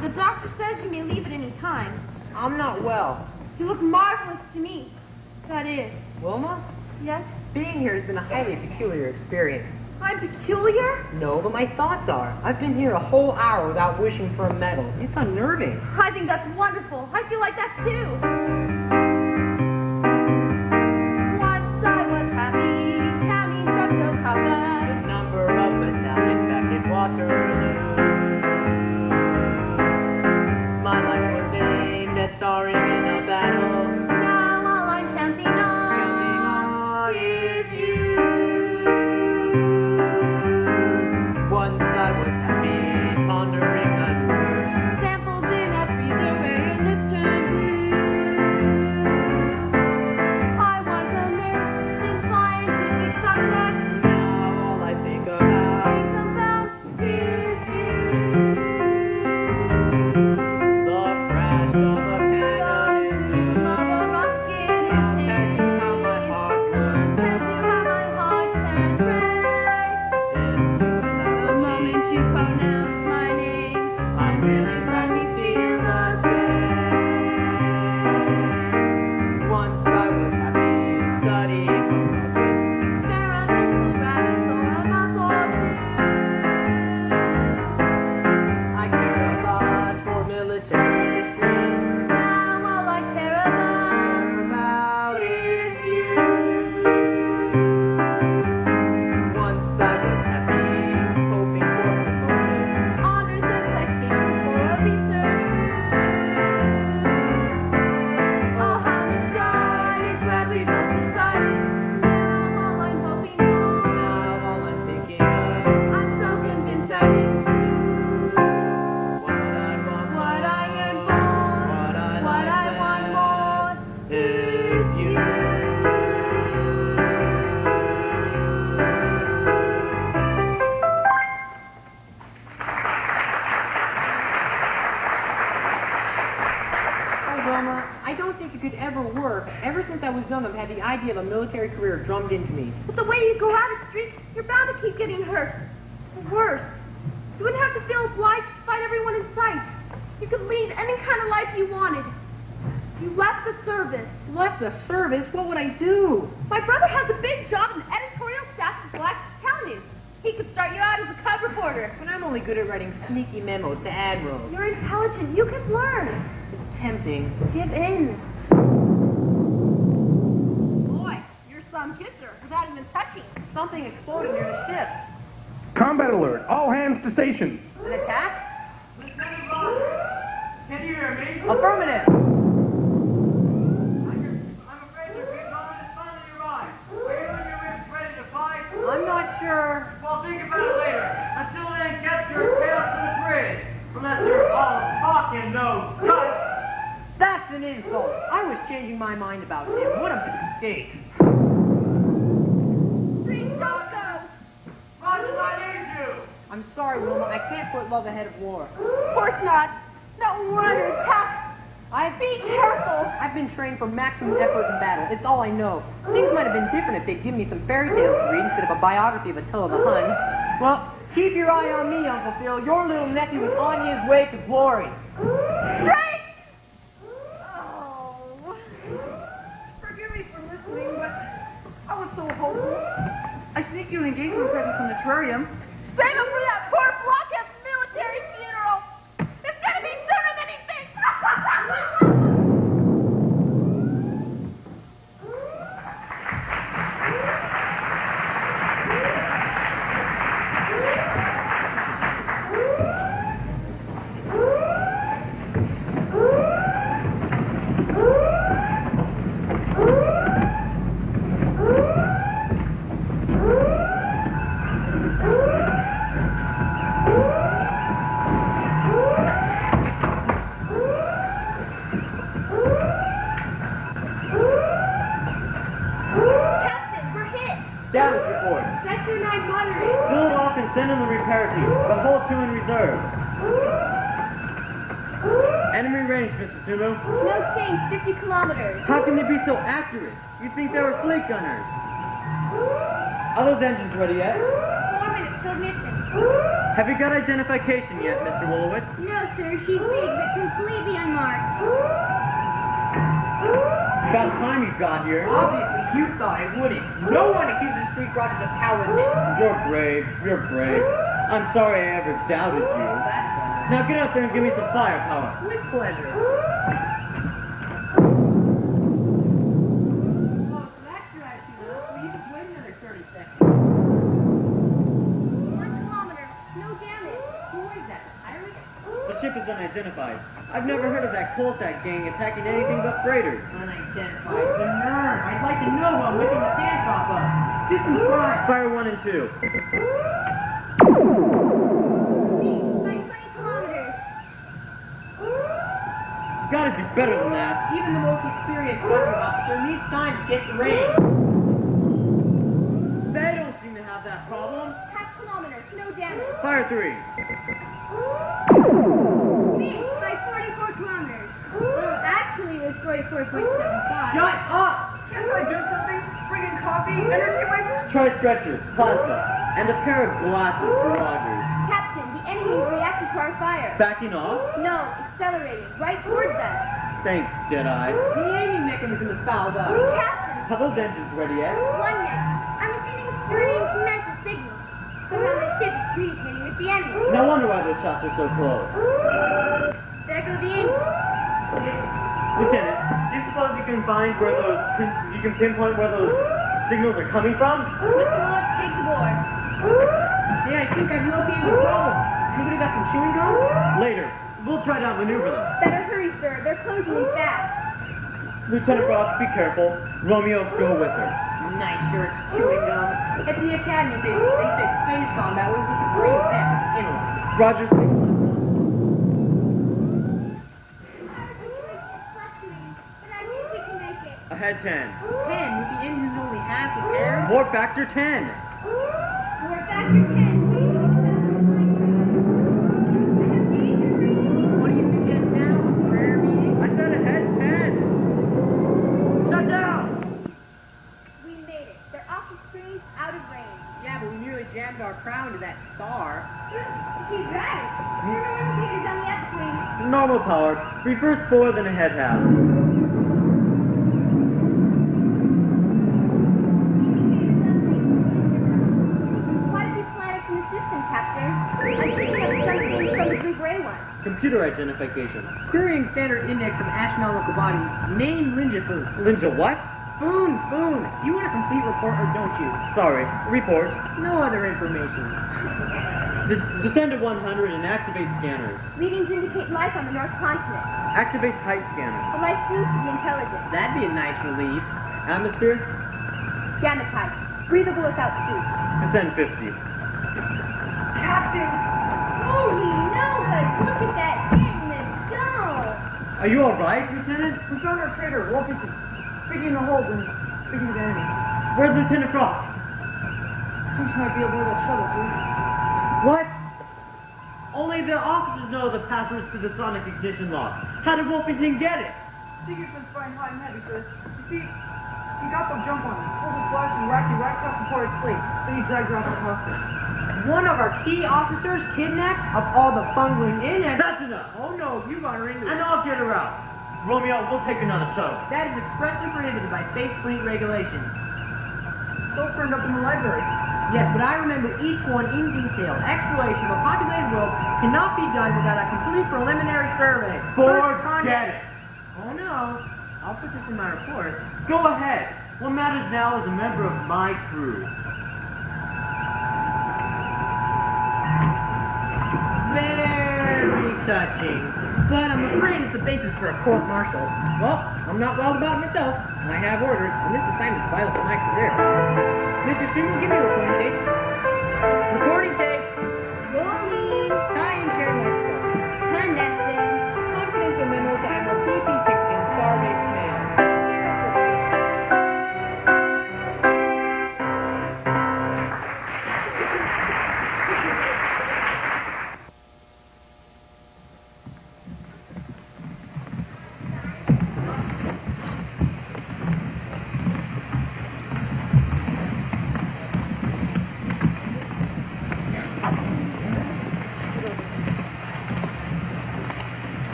The doctor says you may leave at any time. I'm not well. You look marvelous to me. That is. Wilma? Yes? Being here has been a highly peculiar experience. I'm peculiar? No, but my thoughts are. I've been here a whole hour without wishing for a medal. It's unnerving. I think that's wonderful. I feel like that too. Once I was happy, counting Choctaw Cowbell. The number of battalions back in Waterloo. My life was aimed at starring in a battle. Now all I'm counting on is you. Once I was happy, pondering manure. Samples in a freezer where your lips turn blue. I was immersed in scientific subjects. Now all I think about is you. the crash of a The cannon. zoom of a rocket is Compared to how my heart was compared to how my heart can race. in The moment you pronounce my name, I'm really glad we feel the same. Once I was happy studying composites. Experimental rabbits or a mouse or two. I care a lot for military history. Now all I care about is you. Once I was happy, hoping for promotion. Honors and citations for a research group. Oh, how the sky is glad we both decided. Now all I'm hoping for, Now all I'm thinking of, I'm so convinced that it's true. what I What want, I yearn for, what I want more is you. Oh, Wilma, I don't think it could ever work. Ever since I was young, I've had the idea of a military career drummed into me. But the way you go at it, Streak, you're bound to keep getting hurt. Or worse, you wouldn't have to feel obliged to fight everyone in sight. You could lead any kind of life you wanted. You left the service. Left the service? What would I do? My brother has a big job in the editorial staff of Black Town News. He could start you out as a cub reporter. But I'm only good at writing sneaky memos to admirals. You're intelligent. You can learn. It's tempting. Give in. Boy, you're some kisser without even touching. Something exploded near the ship. Combat alert. All hands to stations. An attack? Lieutenant Roger, can That's an insult. I was changing my mind about him. What a mistake. Freak, don't go! Rogers, I need you! I'm sorry, Wilma. I can't put love ahead of war. Of course not. Not when we're under attack. Be careful. I've been trained for maximum effort in battle. It's all I know. Things might have been different if they'd given me some fairy tales to read instead of a biography of Attila the Hun. Well, keep your eye on me, Uncle Phil. Your little nephew is on his way to glory. Straight! Oh. Forgive me for listening, but I was so hopeful. I sneaked you an engagement present from the terrarium. Save him for that poor blockhead military funeral! It's gonna be sooner than he thinks! Captain, we're hit! Damage report. Sector 9 moderate. Seal it off and send in the repair teams, but hold 2 in reserve. Enemy range, Mr. Sumo. No change, 50 kilometers. How can they be so accurate? You'd think they were fleet gunners. Are those engines ready yet? 4 minutes till ignition. Have you got identification yet, Mr. Wolowitz? No, sir, she's big, but completely unmarked. About time you got here. Obviously, you thought I wouldn't. No one accuses Street Rogers of cowardness. You're brave. You're brave. I'm sorry I ever doubted you. That's Now get out there and give me some firepower. with pleasure. Oh, so that's your attitude, huh? Well, you just wait another 30 seconds. 1 kilometer, no damage. Who is that? A pirate? The ship is unidentified. I've never heard of that Coalsack gang attacking anything but freighters. Unidentified. The nerve. I'd like to know who I'm whipping the pants off of. Systems prime. Fire 1 and 2. By 20 kilometers. You gotta do better than that. Even the most experienced gunnery officer needs time to get the range. They don't seem to have that problem. Half kilometer, no damage. Fire 3. Missed by 44 kilometers. Well, actually, it was 44.75. Shut up! Can't I do something? Bring in coffee, energy waivers? Try stretchers, plasma, and a pair of glasses for Rogers. Captain, the enemy is reacting to our fire. Backing off? No, accelerating, right towards us. Thanks, Deadeye. The aiming mechanism is fouled up. Captain, Are those engines ready yet? 1 minute. I'm receiving strange mental signals. Somehow the ship is communicating with the enemy. No wonder why those shots are so close. There go the engines. Lieutenant, do you suppose you can find where you can pinpoint where those signals are coming from? Mr. Willett, take the board. Hey, I think I've located the problem. Anybody got some chewing gum? Later. We'll try to outmaneuver them. Better hurry, sir. They're closing in fast. Lieutenant Brock, be careful. Romeo, go with her. Nice sure it's chewing gum. At the academy, they said space combat was a supreme test of intellect. Rogers, Our situation is fluctuating, but I think we can make it. ahead 10. 10 with the engines only half repaired. Warp factor 10. We're factor 10. Raising accelerator flight craft. I have danger reading. What do you suggest now? A prayer meeting? I said ahead 10. Shut down. We made it. They're off the screens, out of range. Yeah, but we nearly jammed our prow into that star. He's right. Turn the indicators on the X-wing. Normal power. Reverse forward, then ahead half. Indicators on range. Quite a few planets in the system, Captain. I'm picking up something from the blue-gray one. Computer identification. Querying standard index of astronomical bodies. Name Linjafoon. Linja what? Foon. You want a complete report or don't you? Sorry. Report. No other information. Descend to 100 and activate scanners. Readings indicate life on the North Continent. Activate tight scanners. The life seems to be intelligent. That'd be a nice relief. Atmosphere. Gamma type. Breathable without suit. Descend 50. Captain! Holy Novas! Look at that hit in the dome! Are you all right, Lieutenant? We found our traitor, Wolfington, speaking in the hold and speaking to the enemy. Where's Lieutenant Frost? I think she might be aboard that shuttle, sir. What? Only the officers know the passwords to the sonic ignition locks. How did Wolfington get it? I think he's been spying hot and heavy, sir. You see, he got the jump on us, pulled his flash and whacked him right across the forward plate. Then he dragged her off as hostage. One of our key officers kidnapped of all the bungling in and... That's enough! Oh no, you got her into it. And I'll get her out. Romeo, we'll take another shuttle. That is expressly prohibited by Space Fleet regulations. Those burned up in the library. Yes, but I remember each one in detail. Exploration of a populated world cannot be done without a complete preliminary survey. Forget it! Oh no, I'll put this in my report. Go ahead. What matters now is a member of my crew. Very touching. But I'm afraid it's the basis for a court-martial. Well, I'm not wild about it myself. I have orders, and this assignment's vital to my career. Mr. Stewart, give me a recording tape. Recording tape. Rolling. Tie and share microphone. Connecting. Confidential memo to Admiral P.P. Picton, Starbase Command.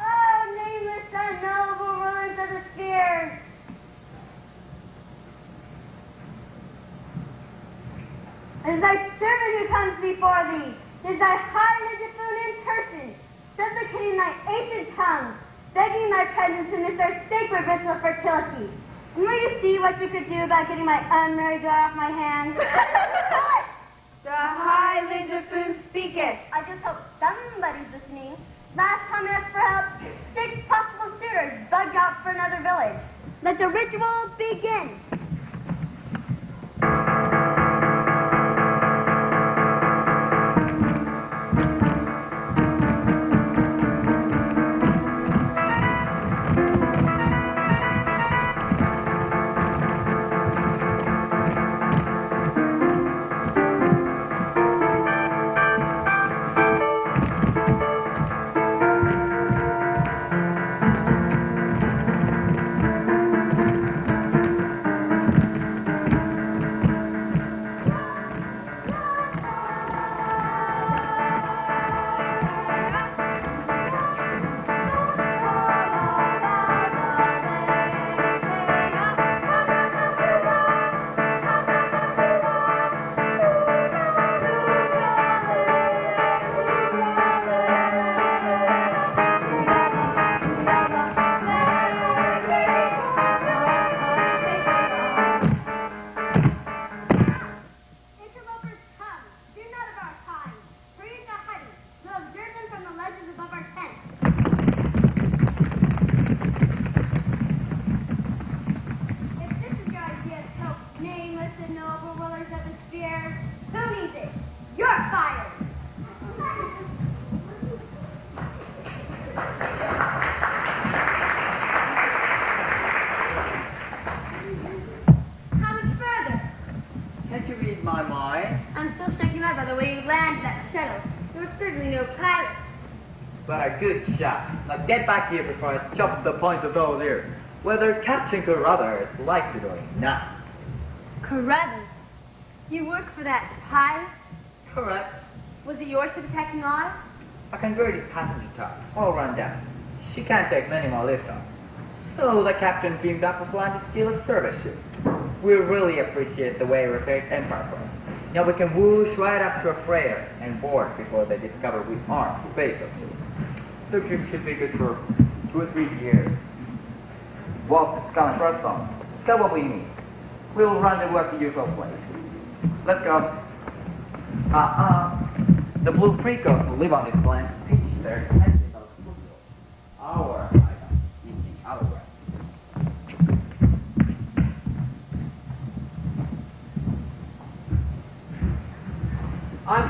Oh, nameless unknowable rulers of the spheres. It is thy servant who comes before thee. It is thy high legitimate in person, supplicating thy ancient tongue, begging thy presence in this our sacred ritual of fertility. And will you see what you could do about getting my unmarried daughter off my hands? Tell it! The high legitimate speaketh. I just hope somebody's listening. Last time I asked for help, 6 possible suitors bugged out for another village. Let the ritual begin. Interlopers come, do not of our kind. Breathe the honey, we'll observe them from the ledges above our tent. If this is your idea of hope, nameless and noble rulers of the spheres, who needs it? You're fired! How much further? Can't you read my mind? I'm still shaken up by the way you landed that shuttle. You were certainly no pirate. But a good shot. Now get back here before I chop the points of those ears. Whether Captain Carruthers likes it or not. Carruthers, you work for that pirate? Correct. Was it yours to attacking ours? A converted passenger type, all run down. She can't take many more liftoffs. So the captain dreamed up a plan to steal a service ship. We really appreciate the way we repaired Empire for us. Now we can whoosh right up to a freighter and board before they discover we aren't space officers. The trip should be good for 2 or 3 years. Walk to Skull and Crossbone. Tell what we need. We'll rendezvous at the usual place. Let's go. The Blue Free Coast will live on this planet. Pitch there.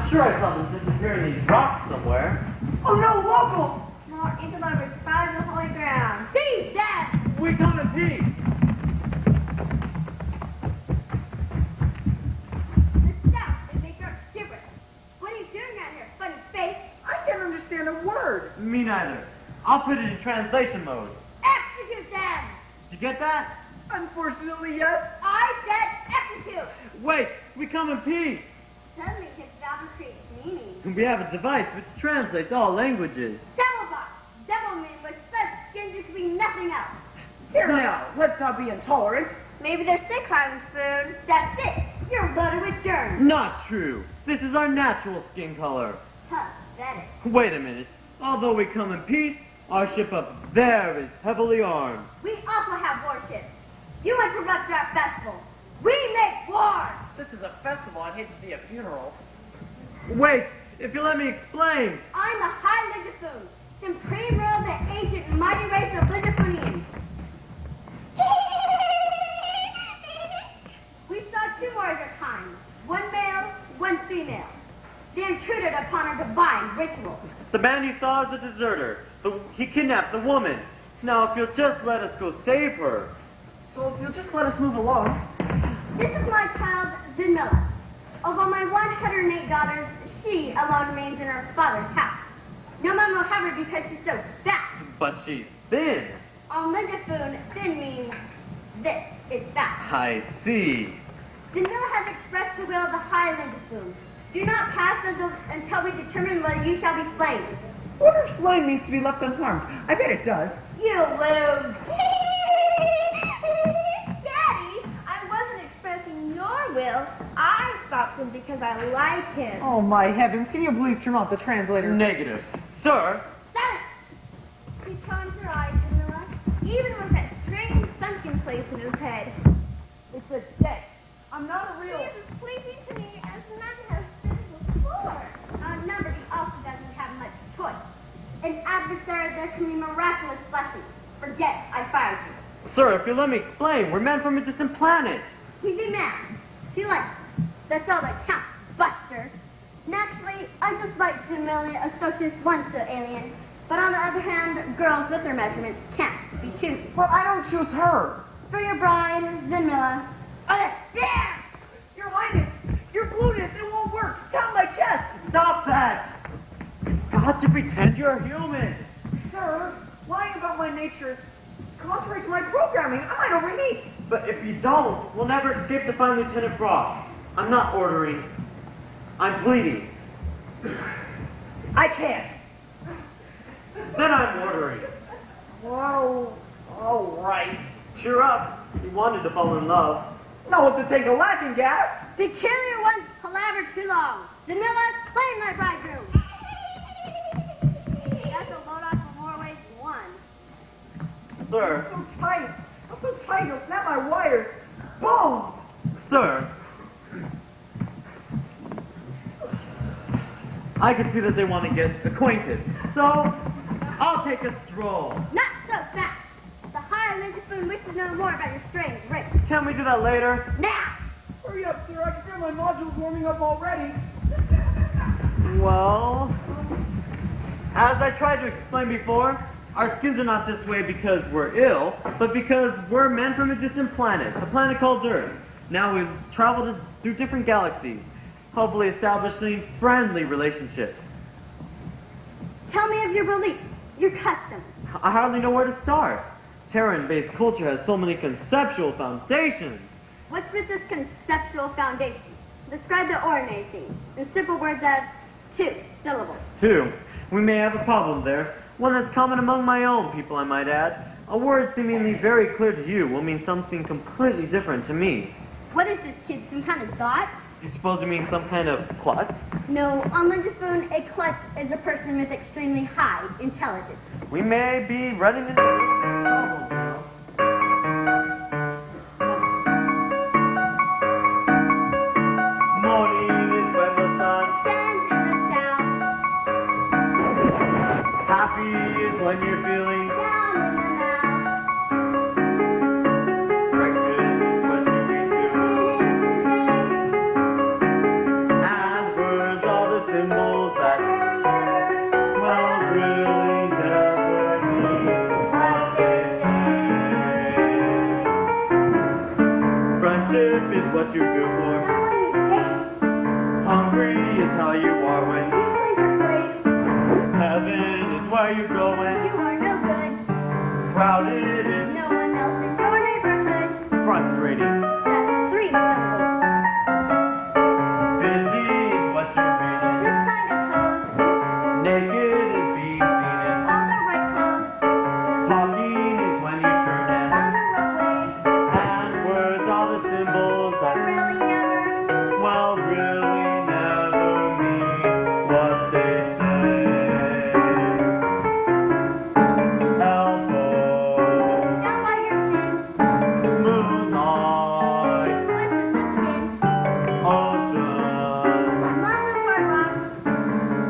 sure I saw them disappear in these rocks somewhere. Oh no, locals! More interlopers proud of the holy ground. Seize them! We come in peace. The stuff they make her gibberish. What are you doing out here, funny face? I can't understand a word. Me neither. I'll put it in translation mode. Execute them! Did you get that? Unfortunately, yes. I said execute! Wait, we come in peace. Suddenly his job creates meaning. We have a device which translates all languages. Devil box! Devil men with such skins you could be nothing else. Here now, let's not be intolerant. Maybe they're sick Highland food. That's it! You're loaded with germs. Not true. This is our natural skin color. Pathetic. Wait a minute. Although we come in peace, our ship up there is heavily armed. We also have warships. You interrupt our festival. We make war! This is a festival. I'd hate to see a funeral. Wait, if you let me explain. I'm the High Ligafoon, supreme ruler of the ancient and mighty race of Ligafunians. We saw two more of your kind, one male, one female. They intruded upon our divine ritual. The man you saw is a deserter. He kidnapped the woman. Now, if you'll just let us go save her. So if you'll just let us move along. This is my child, Zinmilla. Although my 108 daughters, she alone remains in her father's house. No man will have her because she's so fat. But she's thin. On Ligafoon, thin means this is fat. I see. Zinmilla has expressed the will of the High Ligafoon. Do not pass until we determine whether you shall be slain. What if slain means to be left unharmed? I bet it does. You lose. Daddy, I wasn't expressing your will. I stopped him because I like him. Oh my heavens, can you please turn off the translator? Negative. Sir, Silence! He charms your eyes, Zinmilla. Even with that strange sunken place in his head. It's a debt. I'm not a He real... is as pleasing to me as none has been before. Outnumbered, he also doesn't have much choice. In adversary, there can be miraculous blessings. Forget I fired you. sir, if you'll let me explain, we're men from a distant planet. He's a man. She likes him. That's all that counts, Buster. Naturally, I just like Zinmilla associates one so alien. But on the other hand, girls with their measurements can't be choosy. Well, I don't choose her. For your bride, Zinmilla. Oh, there! Your Highness, your blueness, it won't work. Down my chest. Stop that! Got to pretend you're a human. Sir, lying about my nature is contrary to my programming. I might overheat. But if you don't, we'll never escape to find Lieutenant Brock. I'm not ordering. I'm pleading. I can't. Then I'm ordering. Well, all right. Cheer up. You wanted to fall in love. Not with the take a laughing gas. Peculiar ones palaver too long. Zinmilla, claim my bridegroom. That's a load off for more ways than one. Sir, I'm so tight. I'm so tight, you'll snap my wires. Bones! sir. I can see that they want to get acquainted. So, I'll take a stroll. Not so fast. The High Ligafoon wishes to know more about your strange race. Can't we do that later? Now! Hurry up, sir. I can feel my modules warming up already. Well, as I tried to explain before, our skins are not this way because we're ill, but because we're men from a distant planet, a planet called Earth. Now we've traveled through different galaxies, hopefully establishing friendly relationships. Tell me of your beliefs, your customs. I hardly know where to start. Terran-based culture has so many conceptual foundations. What's with this conceptual foundation? Describe the ordinary thing in simple words of 2 syllables. 2. We may have a problem there. One that's common among my own people, I might add. A word seemingly very clear to you will mean something completely different to me. What is this, kid? Some kind of thought? Do you suppose you mean some kind of klutz? No, on Ligafoon, a klutz is a person with extremely high intelligence. We may be running into trouble now. Morning is when the sun Sands in the south, happy is when you're feeling down in the mouth, breakfast is what you eat too. finish the day, And birds are the what you're good for. Not when you hate. Hungry is how you are when Feelings are great. heaven is where you're going. You are no good. Crowded is No one else in your neighborhood. frustrating. That's 3 syllables. Busy is what you're reading. This kind of clothes. Naked is being seen in. All the right clothes. Talking is when you churn in. On the roadway. And words are the symbols But that, really never. well, really never mean what they say. Elbow, Down by your shin. moonlight, Swishes the skin. ocean, Lots of hard rocks.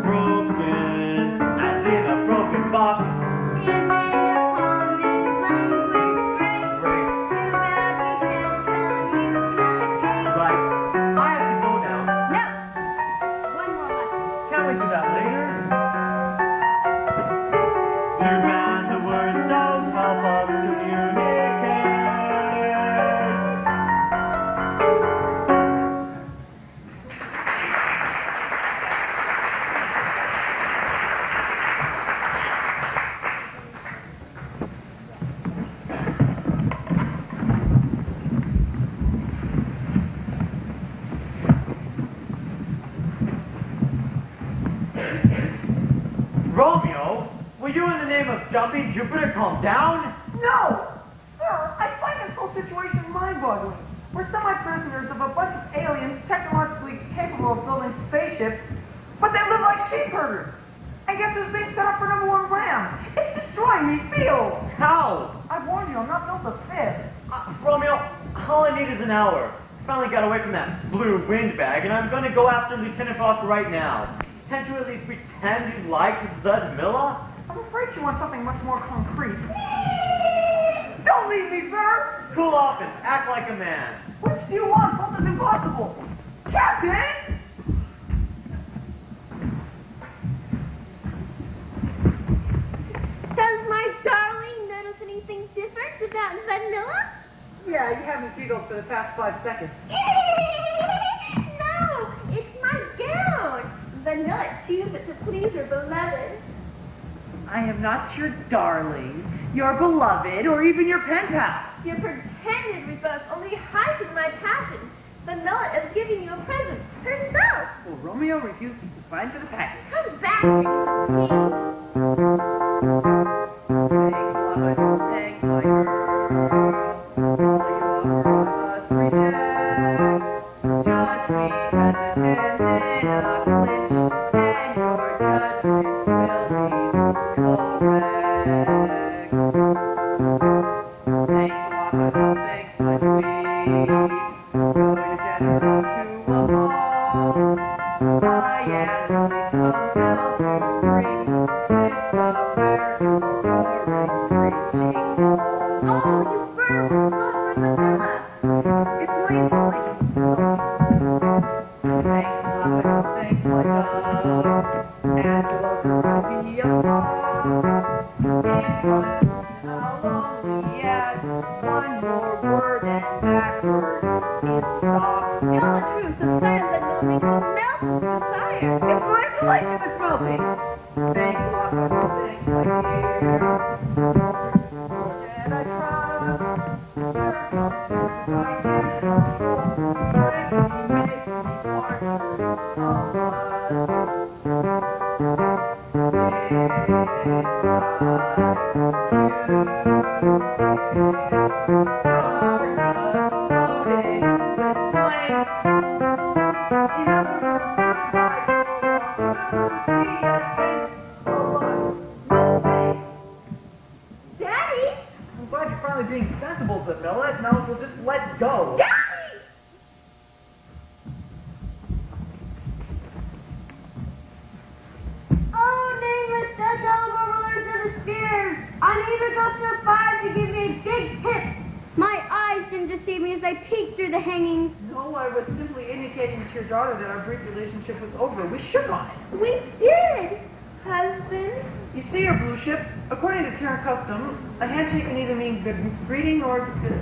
broken, as in a broken box. Is in a common language great. Great, Too bad we can't communicate. right. I have to go now. No. One more lesson. Can't we do that later? Too bad the words don't help us communicate. Romeo, will you, in the name of jumping Jupiter, calm down? No! Sir, I find this whole situation mind-boggling. We're semi-prisoners of a bunch of aliens technologically capable of building spaceships, but they live like sheep herders. And guess who's being set up for number 1 ram? It's destroying me, feel! How? I warned you, I'm not built to fib. Romeo, all I need is an hour. I finally got away from that blue windbag, and I'm going to go after Lieutenant Fox right now. Can't you at least pretend you like Zud Miller? I'm afraid she wants something much more concrete. Don't leave me, sir! Cool off and act like a man. Which do you want? Both is impossible. Captain! Does my darling notice anything different about Vanilla? Yeah, you haven't giggled for the past 5 seconds. No, it's my gown. Vanilla chooses it to please her beloved. I am not your darling, your beloved, or even your pen pal. Your pretended rebuff only heightened my passion. Vanilla is giving you a present herself. Well, Romeo refuses to sign for the package. Come back here, you tease. Thanks, my girl. All you offer I must reject. Judge me hesitant in a flinch, and your judgment will be correct. Thanks a lot, my love. Thanks, my sweet. Going generous to a fault. I am only compelled to bring this affair to a roaring, screeching halt. Oh, you burned the boat for Vanilla. It's my installation. Thanks, my thanks, my dove. Angela will be a flaw. If I'll only add one more word, and that word is stop. Tell the truth, the sight of Vanilla makes you melt with desire. It's my insulation that's melting. Thanks a lot, thanks, my dear. And I trust circumstances I can control. Frankly, makes me part of us. This time, loaded with blanks. In other words, goodbye, so long, Lucia, thanks a lot. No thanks. Daddy! I'm glad you're finally being sensible, Zamilla. Now we'll just let go. Daddy! Oh, nameless dead dome rulers of the spheres! I'm even go so far to give you a big tip. My eyes didn't deceive me as I peeked through the hangings. No, I was simply indicating to your daughter that our brief relationship was over. We shook on it. We did, husband. You see, your blue ship, according to Terran custom, a handshake can either mean good greeting or good.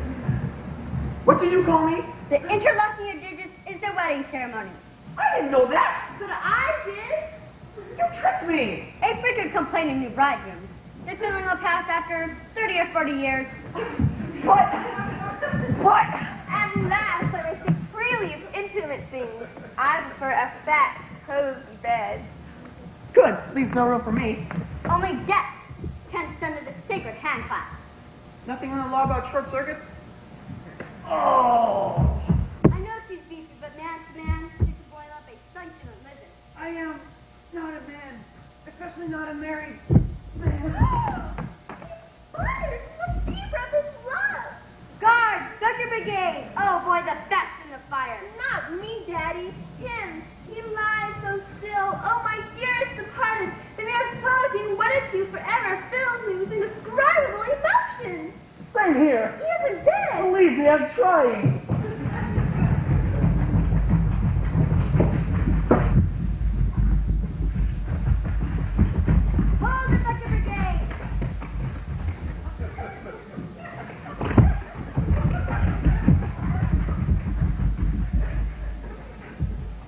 What did you call me? The interlocking your digits is the wedding ceremony. I didn't know that! But I did. You tricked me! A frequent complaining new bridegrooms. The feeling will pass after 30 or 40 years. But... At last, I may speak freely of intimate things. I prefer a fat, cozy bed. Good. Leaves no room for me. Only death can send the sacred hand clasp. Nothing in the law about short circuits? Oh! I know she's beefy, but man to man, she can boil up a succulent lizard. I am not a man. Especially not a married... Fires must be from his love. Guard! Dr. Brigade! Oh boy, the best in the fire. Not me, Daddy. Him. He lies so still. Oh, my dearest departed. The mere thought of being wedded to you forever fills me with indescribable emotion. Same here. He isn't dead. Believe me, I'm trying. Hold it, Dr. Brigade!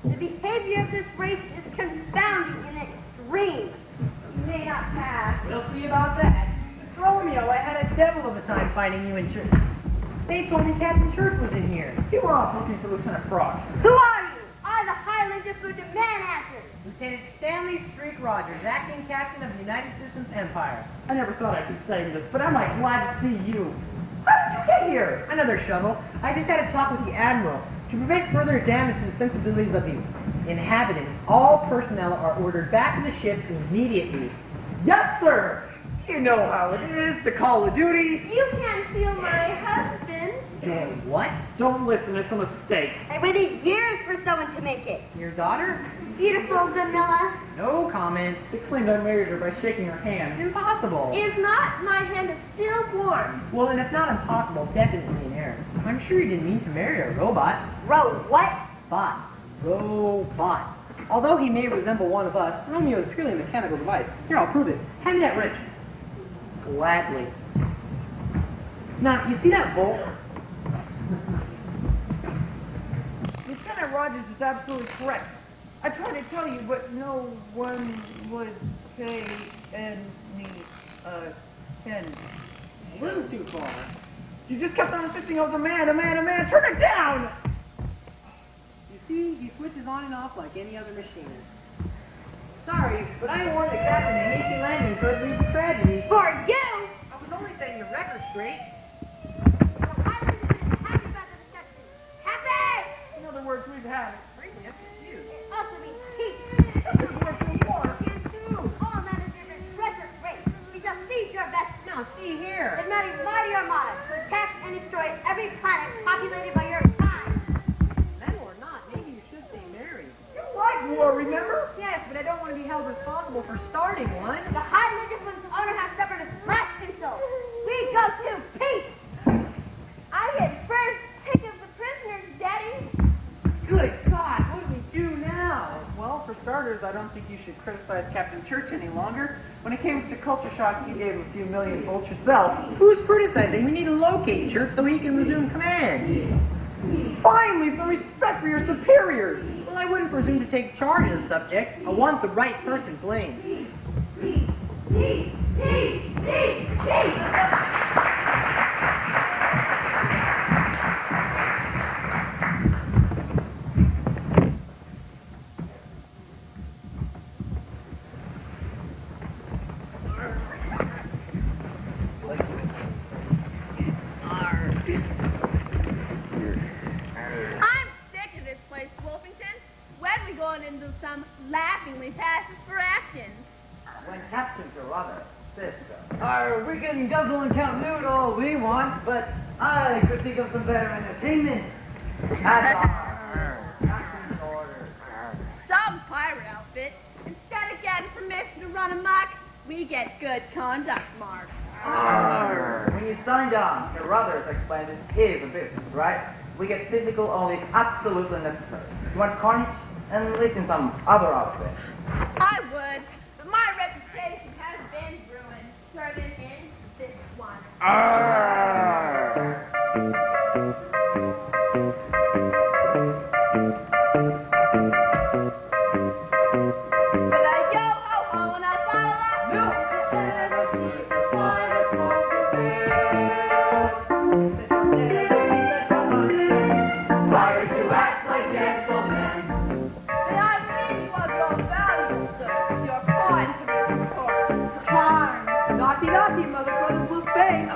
The behavior of this race is confounding in extreme. You may not pass. We'll see about that. Romeo, I had a devil of a time finding you in church. They told me Captain Church was in here. You were off looking for Lieutenant Frost. Who are you? I, the Highlander, who demand answers. Lieutenant Stanley Streak Rogers, acting captain of the United Systems Empire. I never thought I'd be saying this, but I'm like glad to see you. How did you get here? Another shovel. I just had a talk with the Admiral. To prevent further damage to the sensibilities of these inhabitants, all personnel are ordered back to the ship immediately. Yes, sir! You know how it is, the call of duty. You can't steal my husband. What? Don't listen, it's a mistake. I waited years for someone to make it. Your daughter? Beautiful Camilla. No comment. They claimed I married her by shaking her hand. Impossible. Is not my hand is still warm. Well, and if not impossible, definitely an error. I'm sure you didn't mean to marry a robot. What? Bot. Robot. Although he may resemble one of us, Romeo is purely a mechanical device. Here, I'll prove it. Hand me that wrench. Gladly. Now, you see that bolt? Lieutenant Rogers is absolutely correct. I tried to tell you, but no one would pay any attention. A little too far. You just kept on insisting I was a man. Turn it down! You see, he switches on and off like any other machine. Sorry, but I warned the captain that hasty landing could lead to tragedy. For you! I was only setting the record straight. Highlanders have been happy about the deception. Happy! In other words, we've had it. Frankly, I'm confused. It also means peace. This word for war against who? All men of different treacherous race. We shall seize your vessel. Now, see here. The mighty armada to attack and destroy every planet populated by your kind. Men or not, maybe you should stay married. You like war, remember? Yes, but I don't want to be held responsible for starting one. The Highlander whose honor has suffered its last insult. We go to peace! I get first pick of the prisoners, Daddy. Good God, what do we do now? Well, for starters, I don't think you should criticize Captain Church any longer. When it comes to culture shock, you gave a few million volts yourself. Who's criticizing? We need to locate Church so he can resume command. Finally, some respect for your superiors. Well, I wouldn't presume to take charge of the subject. I want the right person blamed. Peace! Peace! Peace! Peace! Peace! I'm sick of this place, Wolfington. When we going into some laughingly passes for action? When Captain Carruthers says so. We can guzzle and count nude all we want, but I could think of some better entertainment. That's our captain's orders. Some pirate outfit. Instead of getting permission to run amok, we get good conduct marks. When you signed on, Carruthers explained it is a business, right? We get physical only if absolutely necessary. You want carnage? And listen some other outfit. I would, but my reputation has been ruined serving in this one. Naughty, naughty, mother brothers will spay.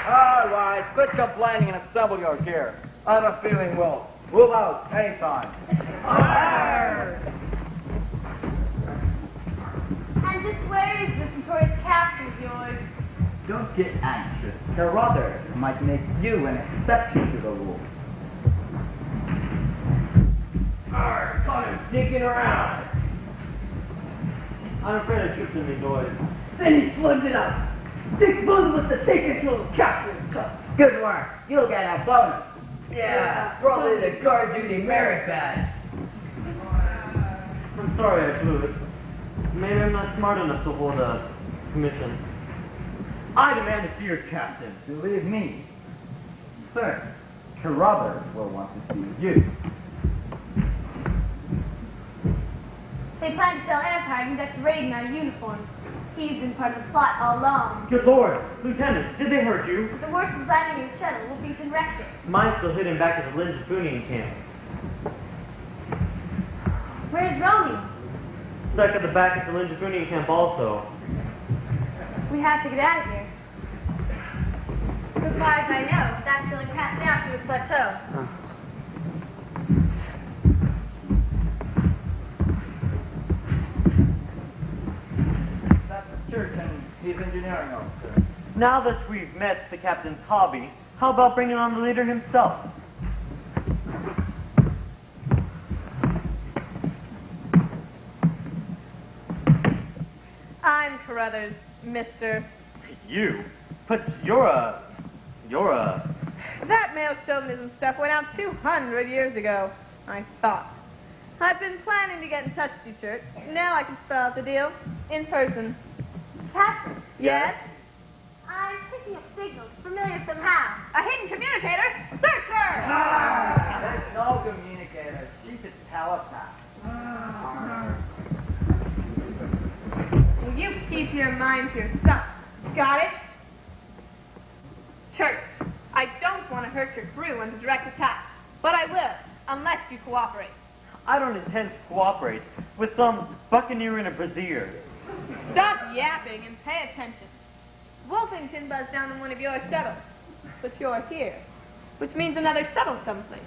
All right, quit complaining and assemble your gear. I have a feeling we'll move out anytime. And just where is this notorious captain of yours? Don't get anxious. Carruthers might make you an exception to the rules. Caught him sneaking around. I'm afraid I tripped him, me boys. Then he slugged it up. Dick Buzz with the ticket to the captain's cup. Good work. You'll get a bonus. Yeah, probably the guard duty merit badge. I'm sorry I flew it. Maybe I'm not smart enough to hold a commission. I demand to see your captain. Believe me, sir, Carruthers will want to see you. They plan to tell Empire and conduct a raid in our uniforms. He's been part of the plot all along. Good lord, Lieutenant, did they hurt you? The worst was landing in Cheddar, Wolfington wrecked it. Mine's still hidden back at the Lynch-Boonian camp. Where's Romeo? Stuck at the back at the Lynch-Boonian camp also. We have to get out of here. So far as I know, that's the only path down to this plateau. He's engineering officer. Now that we've met the captain's hobby, how about bringing on the leader himself? I'm Carruthers, mister. You? But you're a... That male chauvinism stuff went out 200 years ago, I thought. I've been planning to get in touch with you, Church. Now I can spell out the deal in person. Captain, Yes? I'm picking up signals, familiar somehow. A hidden communicator? Search her! There's no communicator. your mind to your stuff. Got it? Church, I don't want to hurt your crew under direct attack, but I will, unless you cooperate. I don't intend to cooperate with some buccaneer in a brassiere. Stop yapping and pay attention. Wolfington buzzed down on one of your shuttles, but you're here, which means another shuttle someplace.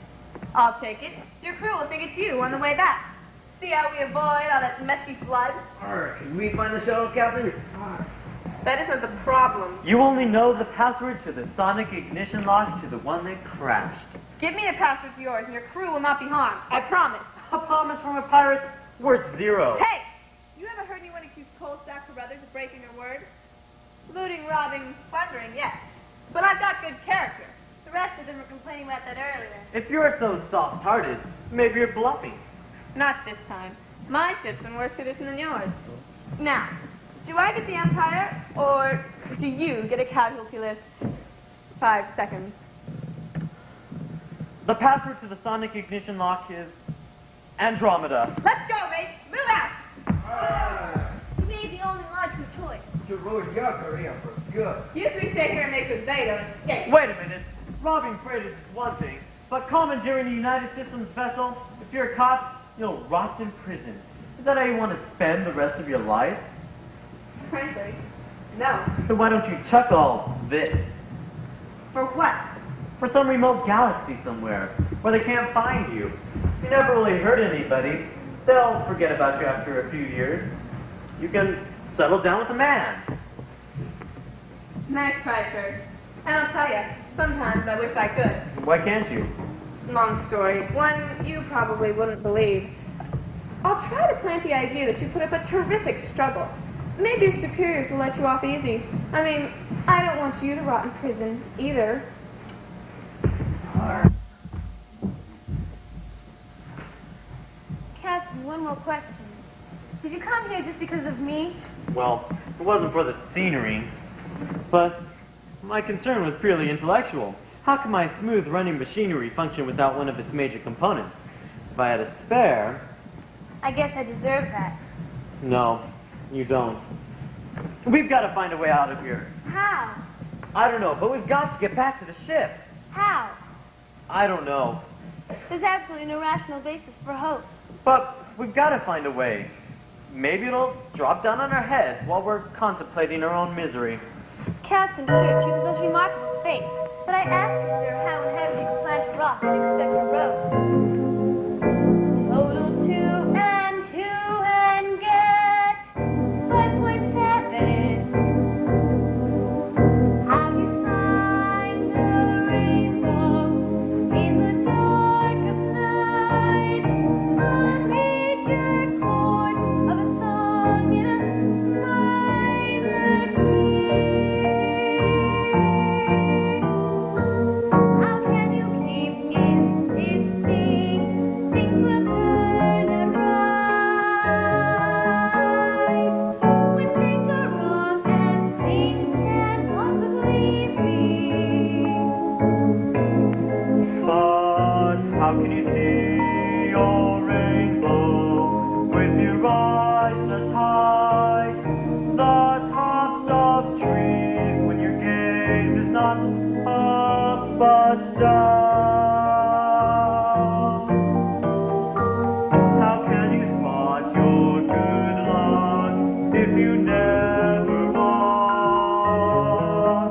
I'll take it. Your crew will think it's you on the way back. See how we avoid all that messy flood? Can we find the shuttle, Captain? That isn't the problem. You only know the password to the sonic ignition lock to the one that crashed. Give me the password to yours, and your crew will not be harmed. I promise. A promise from a pirate worth 0. Hey! You ever heard anyone accuse Colestack Carruthers of breaking her word? Looting, robbing, plundering, yes. But I've got good character. The rest of them were complaining about that earlier. If you're so soft-hearted, maybe you're bluffing. Not this time. My ship's in worse condition than yours. Now, do I get the Empire, or do you get a casualty list? 5 seconds. The password to the sonic ignition lock is Andromeda. Let's go, mate! Move out! You made the only logical choice. To rule your career for good. You three stay here and make sure they don't escape. Wait a minute. Robbing freighters is one thing, but commandeering a United Systems vessel, if you're caught, you'll rot in prison. Is that how you want to spend the rest of your life? Frankly, no. Then why don't you chuck all this? For what? For some remote galaxy somewhere, where they can't find you. You never really hurt anybody. They'll forget about you after a few years. You can settle down with a man. Nice try, Church. And I'll tell you, sometimes I wish I could. Why can't you? Long story. One you probably wouldn't believe. I'll try to plant the idea that you put up a terrific struggle. Maybe your superiors will let you off easy. I mean, I don't want you to rot in prison, either. Captain, one more question. Did you come here just because of me? Well, it wasn't for the scenery, but my concern was purely intellectual. How can my smooth-running machinery function without one of its major components? If I had a spare... I guess I deserve that. No, you don't. We've got to find a way out of here. How? I don't know, but we've got to get back to the ship. How? I don't know. There's absolutely no rational basis for hope. But we've got to find a way. Maybe it'll drop down on our heads while we're contemplating our own misery. Captain Church, you possess remarkable faith. But I ask you, sir, how in heaven you can plant a rock and expect a rose? Total 2 and get 5.7. How do you find a rainbow in the dark of night? A major chord of a song in a minor key. How can you keep insisting things will turn out right when things are wrong as things can possibly be? But how can you see your rainbow with your eyes shut tight? The tops of trees when your gaze is not up but down. How can you spot your good luck if you never walk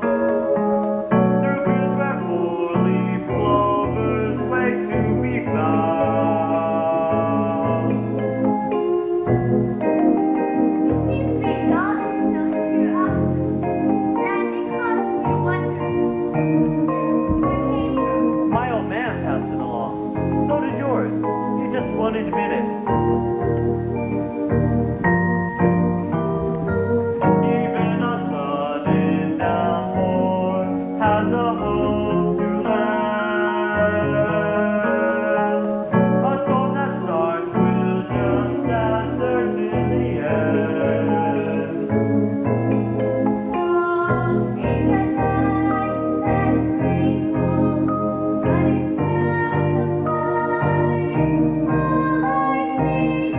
through fields where four-leaf clovers wait to be found? You seem to be indulging yourself in curiosity, and it causes me to wonder where it came from. My old man passed it along. So did yours. You just won't admit it. Even a sudden downpour has a hope to land. A storm that starts will just as certainly end. Something that lights that rainbow, but it sounds so slight. All I see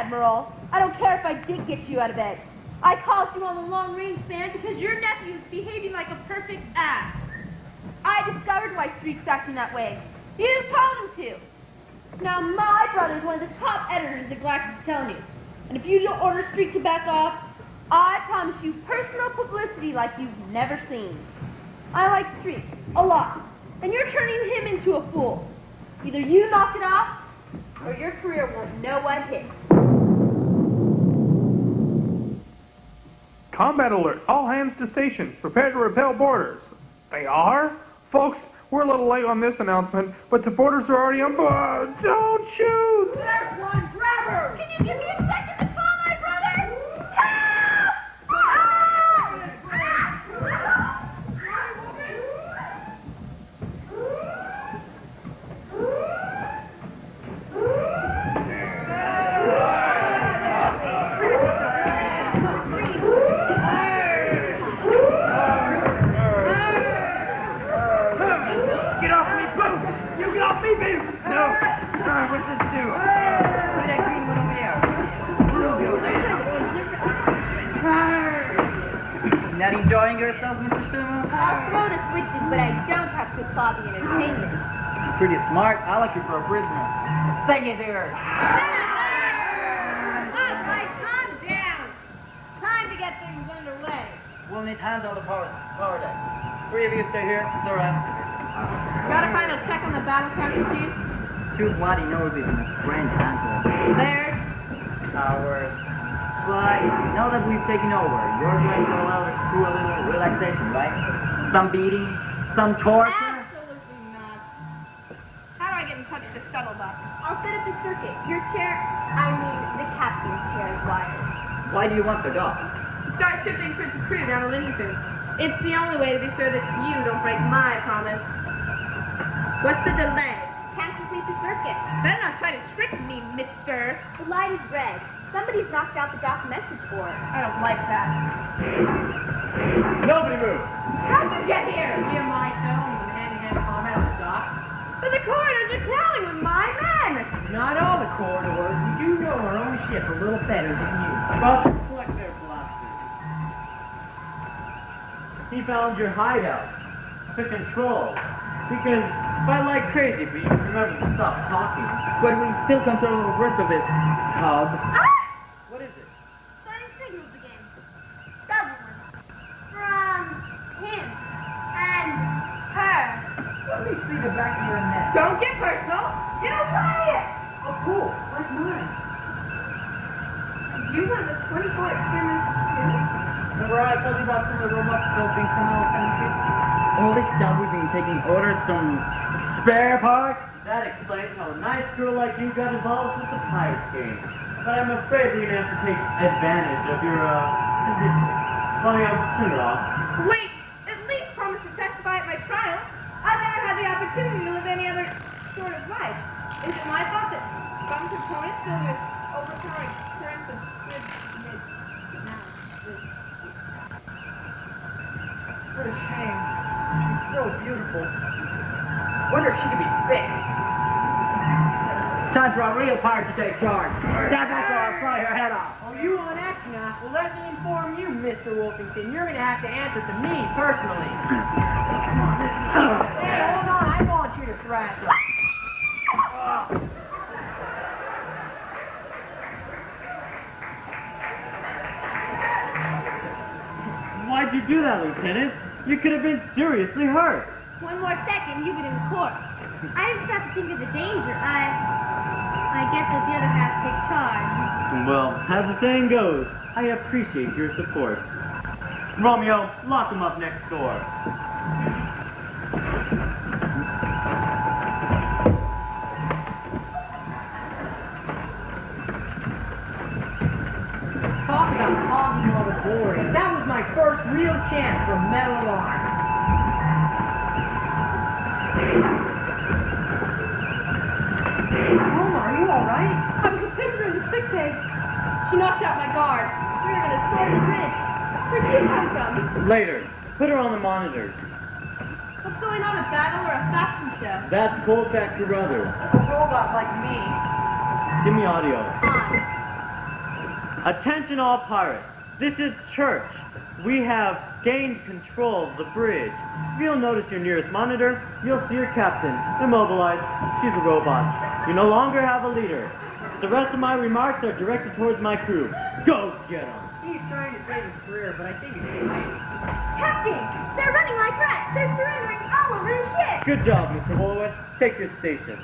Admiral. I don't care if I did get you out of bed. I called you on the long-range band because your nephew is behaving like a perfect ass. I discovered why Streak's acting that way. You told him to. Now, my brother's one of the top editors of Galactic Telenews. And if you don't order Streak to back off, I promise you personal publicity like you've never seen. I like Streak a lot, and you're turning him into a fool. Either you knock it off, or your career won't know what hit. Combat alert. All hands to stations. Prepare to repel boarders. They are? Folks, we're a little late on this announcement, but the boarders are already on board. Don't shoot! There's one, grab her! Can you give me a second to call my brother? Help! Get off me, boots! You get off me, baby! No! What's this do? Look at that green one over there. Not enjoying yourself, Mr. Schumer? I'll throw the switches, but I don't have to applaud the entertainment. Pretty smart. I like you for a prisoner. Thank you, dear. Alright, calm down. Time to get things underway. We'll need hands on the power deck. 3 of you stay here, the rest. Got a final check on the battle casualties? 2 bloody noses and a sprained ankle. Theirs. Ours. But now that we've taken over, you're going to allow the crew a little relaxation, right? Some beating, some torture. Absolutely not. How do I get in touch with the shuttle dock? I'll set up the circuit. Your chair, I mean the captain's chair is wired. Why do you want the dock? Start shifting Fritz's crew down to Lincoln. It's the only way to be sure that you don't break my promise. What's the delay? Can't complete the circuit. Better not try to trick me, mister. The light is red. Somebody's knocked out the dock message board. I don't like that. Nobody move! How'd you get here? Me and my shuttle is in hand-to-hand combat on the dock. But the corridors are crawling with my men. Not all the corridors. We do know our own ship a little better than you. About to collect their blasters. He found your hideout. Took control. Because fight like crazy, but you remember to stop talking. But we still control the rest of this tub. What is it? Sending signals again. Double one. From him and her. Let me see the back of your neck. Don't get personal. Get away. Oh, cool. Like mine. You one of the 24 experimenters too? Remember I told you about some of the robots developing criminal tendencies? All this time we've been taking orders from spare parts. That explains how a nice girl like you got involved with the Pirates game. But I'm afraid we're gonna have to take advantage of your, conditioning. Let me turn it off. Wait. At least promise to testify at my trial. I've never had the opportunity to live any other sort of life. Is it my fault that some components filled with overpowering currents of good What a shame. She's so beautiful. Wonder if she can be fixed. Time for a real pirate to take charge. Step back or I'll fry your head off. Oh, you want action, huh? Well, let me inform you, Mr. Wolfington. You're gonna have to answer to me personally. Hey, hold on. I volunteer to thrash her. Why'd you do that, Lieutenant? You could have been seriously hurt. One more second, you would in the corpse. I didn't stop to think of the danger. I guess let the other half take charge. Well, as the saying goes, I appreciate your support. Romeo, lock him up next door. Talk about hogging all the glory. That was my first real chance for Medal of Honor. Roma, are you alright? I was a prisoner in the sick bay. She knocked out my guard. We were going to storm the bridge. Where'd you come from? Later. Put her on the monitors. What's going on, a battle or a fashion show? That's Coltac Carruthers. A robot like me. Give me audio. On. Attention all pirates. This is Church. We have gained control of the bridge. If you'll notice your nearest monitor, you'll see your captain, immobilized. She's a robot. You no longer have a leader. The rest of my remarks are directed towards my crew. Go get him. He's trying to save his career, but I think he's too late. Captain, they're running like rats. They're surrendering all over the ship. Good job, Mr. Wolowitz. Take your station.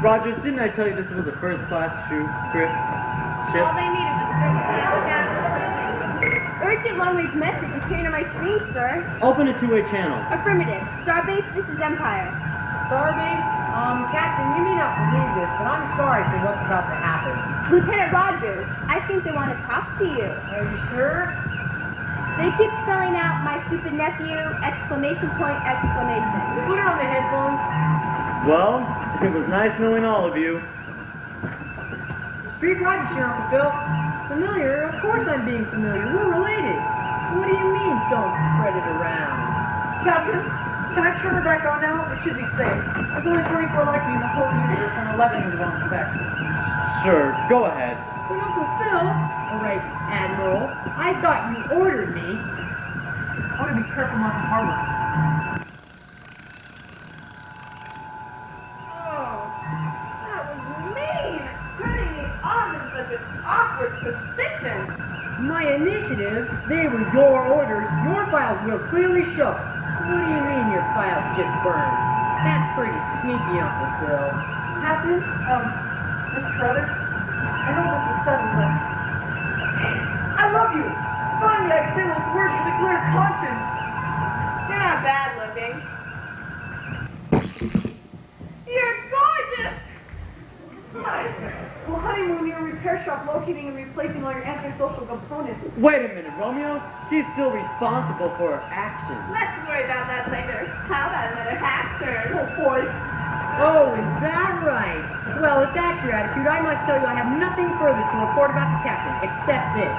Rogers, didn't I tell you this was a first-class ship? All they needed was a first-class captain. Urgent long-range message appearing on my screen, sir. Open a two-way channel. Affirmative. Starbase, this is Empire. Starbase? Captain, you may not believe this, but I'm sorry for what's about to happen. Lieutenant Rogers, I think they want to talk to you. Are you sure? They keep spelling out my stupid nephew, exclamation point, exclamation. Put it on the headphones. Well, it was nice knowing all of you. Street Rogers here, Uncle Phil. Familiar? Of course I'm being familiar. We're related. What do you mean, don't spread it around? Captain, can I turn her back on now? It should be safe. There's only 24 like me in the whole universe and 11 of the wrong sex. Sure, go ahead. But Uncle Phil, all right, Admiral, I thought you ordered me. I want to be careful not to harbor. That was mean! Turning me on in such an awkward position. My initiative, they were your orders. Your files will clearly show. What do you mean your files just burned? That's pretty sneaky, Uncle Phil. Captain, Mr. Brothers, I know this is sudden, but I love you! Finally, I can say those words with a clear conscience! You're not bad looking. You're gorgeous! We'll honeymoon near a repair shop locating and replacing all your antisocial components. Wait a minute, Romeo. She's still responsible for her actions. Let's worry about that later. How about another hack turn? Oh boy. Oh, is that right? Well, if that's your attitude, I must tell you I have nothing further to report about the captain, except this.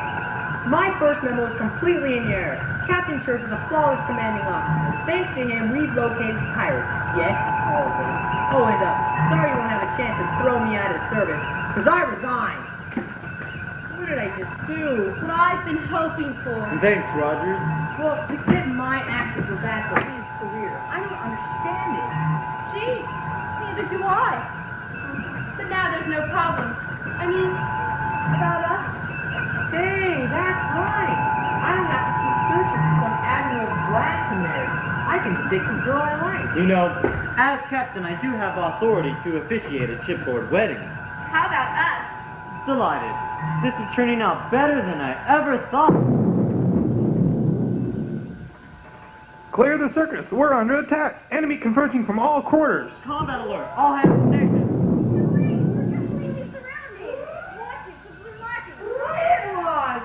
My first memo is completely in error. Captain Church is a flawless commanding officer. Thanks to him, we've located pirates. Yes, all of them. Oh, and sorry you won't have a chance to throw me out of service, because I resigned. What did I just do? What I've been hoping for. Thanks, Rogers. Well, you said my actions were bad for his career. I don't understand it. Gee, neither do I. But now there's no problem. I mean, about us. Say, that's right. I don't have to keep searching for some admiral's brat to marry. I can stick to the girl I like. You know, as captain, I do have authority to officiate at shipboard weddings. How about us? Delighted. This is turning out better than I ever thought. Clear the circuits. We're under attack. Enemy converging from all quarters. Combat alert. All hands station. We're completely surrounded. Watch it, the blue market. It was!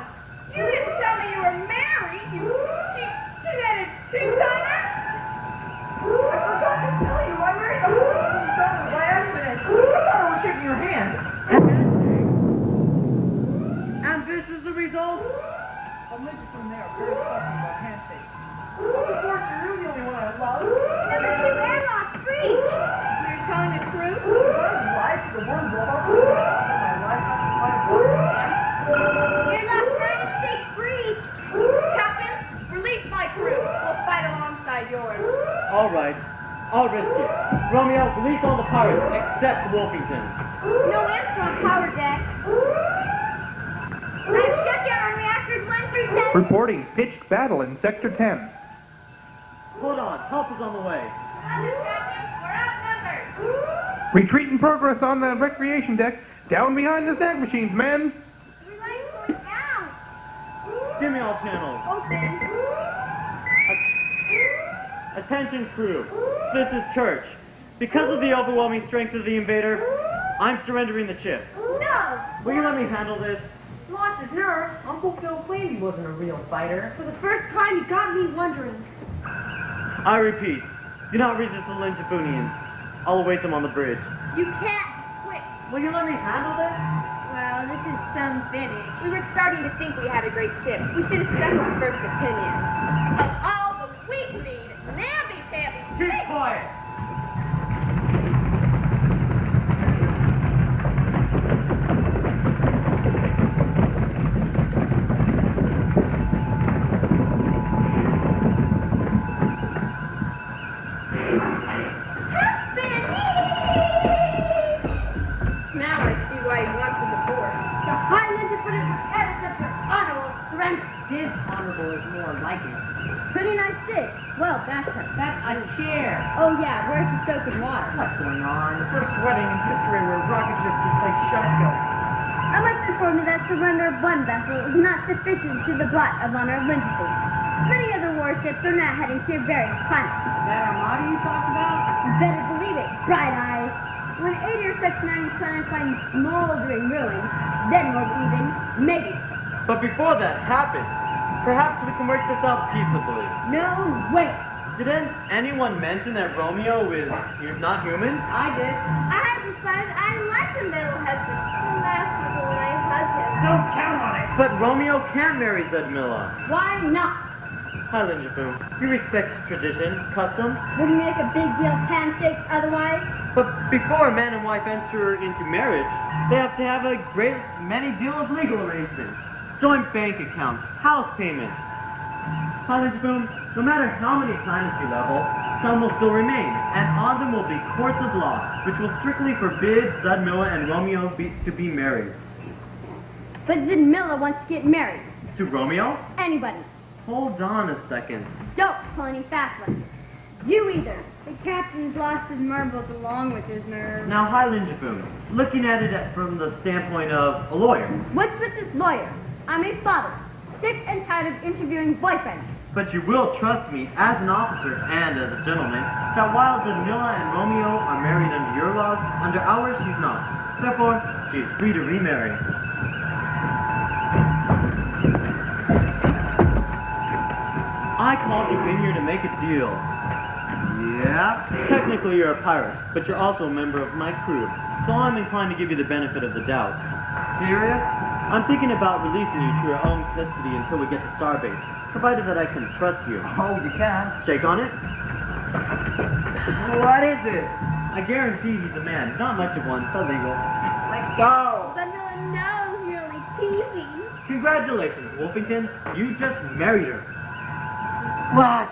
You didn't tell me you were married. She had a two-timer? I forgot to tell you, I married the woman who's done by accident. I thought I was shaking your hand. And this is the result? I'll mention from there, very fussy about handshakes. Of course, you're the only one I love. Number 2 airlock breached. You're telling the truth? I lied to the one robot to my lifetime supply of bullets and amps. Airlock 96 breached. Captain, release my crew. We'll fight alongside yours. All right. I'll risk it. Romeo, release all the pirates except Wolfington. No answer on power deck. I'm shutdown on reactors 1 through 7. Reporting pitched battle in Sector 10. Hold on. Help is on the way. Captain, we're outnumbered. Retreat in progress on the recreation deck. Down behind the snack machines, men. The light's going out. Give me all channels. Open. Attention crew. This is Church. Because of the overwhelming strength of the invader, I'm surrendering the ship. No. Will you let me handle this? Lost his nerve. Uncle Phil claimed he wasn't a real fighter. For the first time, you got me wondering. I repeat, do not resist the Lynchifunians. I'll await them on the bridge. You can't quit. Will you let me handle this? Well, this is some finish. We were starting to think we had a great ship. We should have stuck with first opinion. Of all the weak need, namby-pamby. Keep quiet! Dishonorable is more like it. Pretty nice dick. Well, bathtub. That's a chair. Oh yeah, where's the soap and water? What's going on? The first wedding in history where rocket ships can play shotguns. I must inform you that surrender of one vessel is not sufficient to the blot of honor of Lincoln. Many other warships are now heading to your various planets. That armada you talked about? You better believe it, bright eye. When 80 or such 90 planets lie in smoldering ruin, then we'll even, maybe. But before that happens, perhaps we can work this out peaceably. No way. Didn't anyone mention that Romeo is not human? I did. I have decided I like the middle husband. He'll laugh when I hug him. Don't count on it. But Romeo can't marry Zedmilla. Why not? Hi, Linjafoon. You respect tradition, custom, Wouldn't make a big deal of handshakes otherwise. but before a man and wife enter into marriage, they have to have a great many deal of legal arrangements. Joint bank accounts, house payments. Hi, Linjafoon. No matter how many planets you level, some will still remain, and on them will be courts of law, which will strictly forbid Zedmilla and Romeo to be married. But Zedmilla wants to get married. To Romeo? Anybody. Hold on a second. Don't pull any fast ones. You either. The captain's lost his marbles along with his nerve. Now, hi, Linjafoon. Looking at it from the standpoint of a lawyer. What's with this lawyer? I'm a father. Sick and tired of interviewing boyfriends. But you will trust me, as an officer and as a gentleman, that while Zedmilla and Romeo are married under your laws, under ours she's not. Therefore, she is free to remarry. I called you in here to make a deal. Yeah? Technically you're a pirate, but you're also a member of my crew, so I'm inclined to give you the benefit of the doubt. Serious? I'm thinking about releasing you to your own custody until we get to Starbase, provided that I can trust you. Oh, you can. Shake on it? What is this? I guarantee he's a man, not much of one, but legal. Let go. But no one knows you're only teasing. Congratulations, Wolfington. You just married her. What?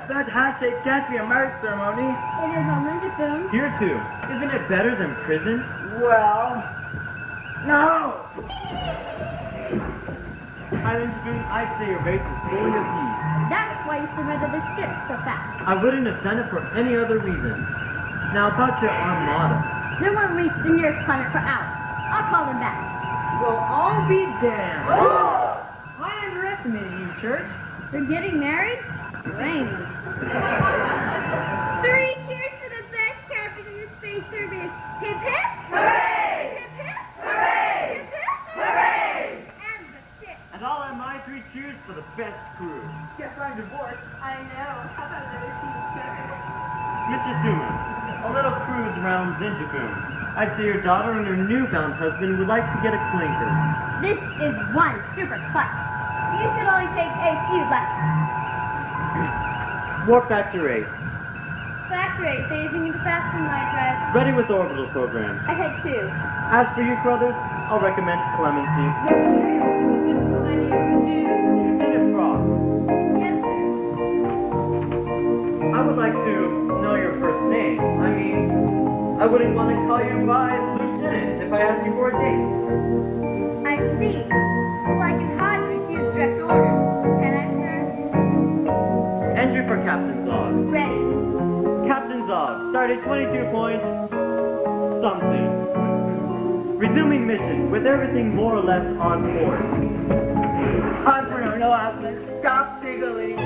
That handshake can't be a marriage ceremony. It is on Linjafoon. Here too. Isn't it better than prison? Well, no. Linjafoon, I'd say your race is fully appeased. That's why you surrendered the ship so fast. I wouldn't have done it for any other reason. Now about your armada. They won't reach the nearest planet for hours. I'll call them back. Well, I'll be damned. I underestimated you, Church. They're getting married? Strange. 3 cheers for the best captain in the space service. Hip hip! Hooray! Hip hip! Hooray! Hip hip! Hooray! And the ship. And I'll have my 3 cheers for the best crew. Guess I'm divorced. I know. How about another teeny turn? Mr. Suman, a little cruise around Ninjafoon. I'd say your daughter and her newfound husband would like to get acquainted. This is one super class. You should only take a few lessons. Warp Factor 8. Factor 8, phasing into faster light drive. Ready with orbital programs. Ahead 2. As for you, brothers, I'll recommend clemency. Just plenty of juice. Lieutenant Frog, Yes, sir. I would like to know your first name. I mean, I wouldn't want to call you by Lieutenant if I asked you for a date. I see. Well, I can hide and refuse direct order. Can I, sir? Entry for Captain Zog. Ready. Captain Zog, start at 22 point something. Resuming mission with everything more or less on course. Entrepreneur, no outlet. Stop jiggling.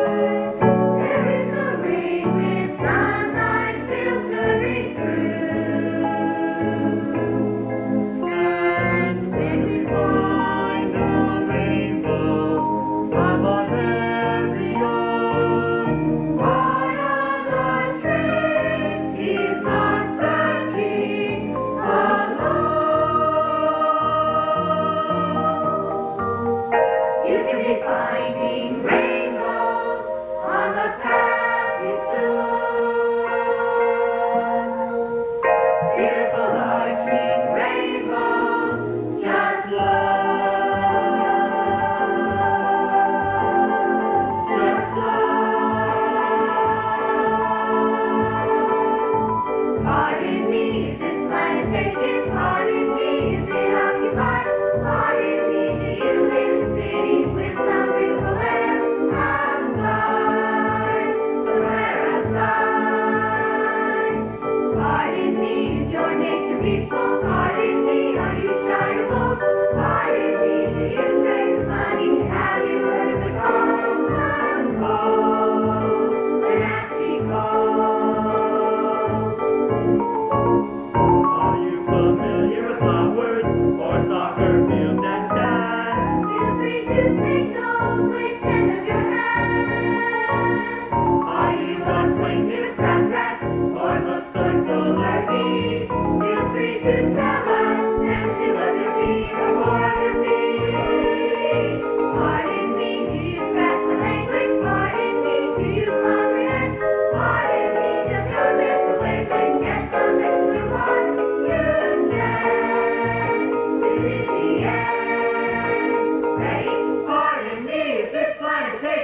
There is a ring with sunlight filtering through. And when we find a rainbow of our very own, Part of the train is not searching alone. You can be finding rainbows on the path.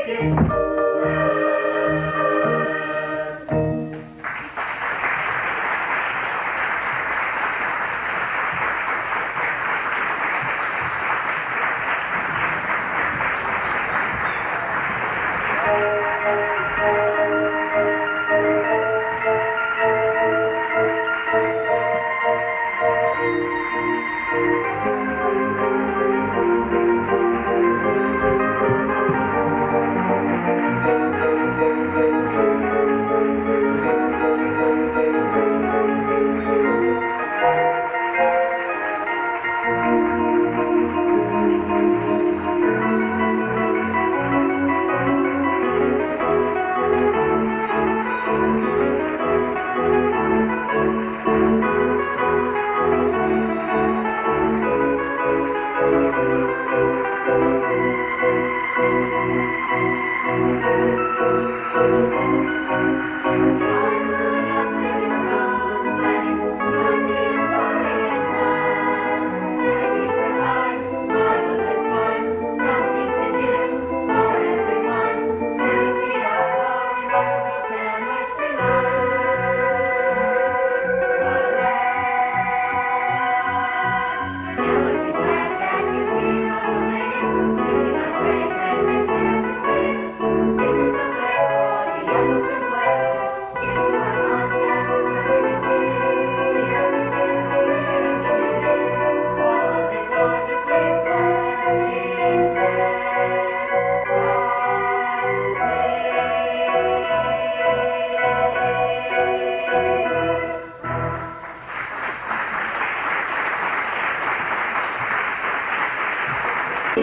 make it through.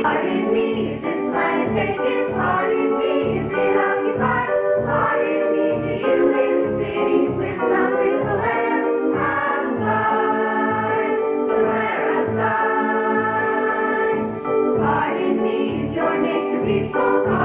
Heart in me is this planet taken, heart in me is it occupied, heart in me do you live in cities with some real air outside, somewhere outside. Heart in me is your nature peaceful.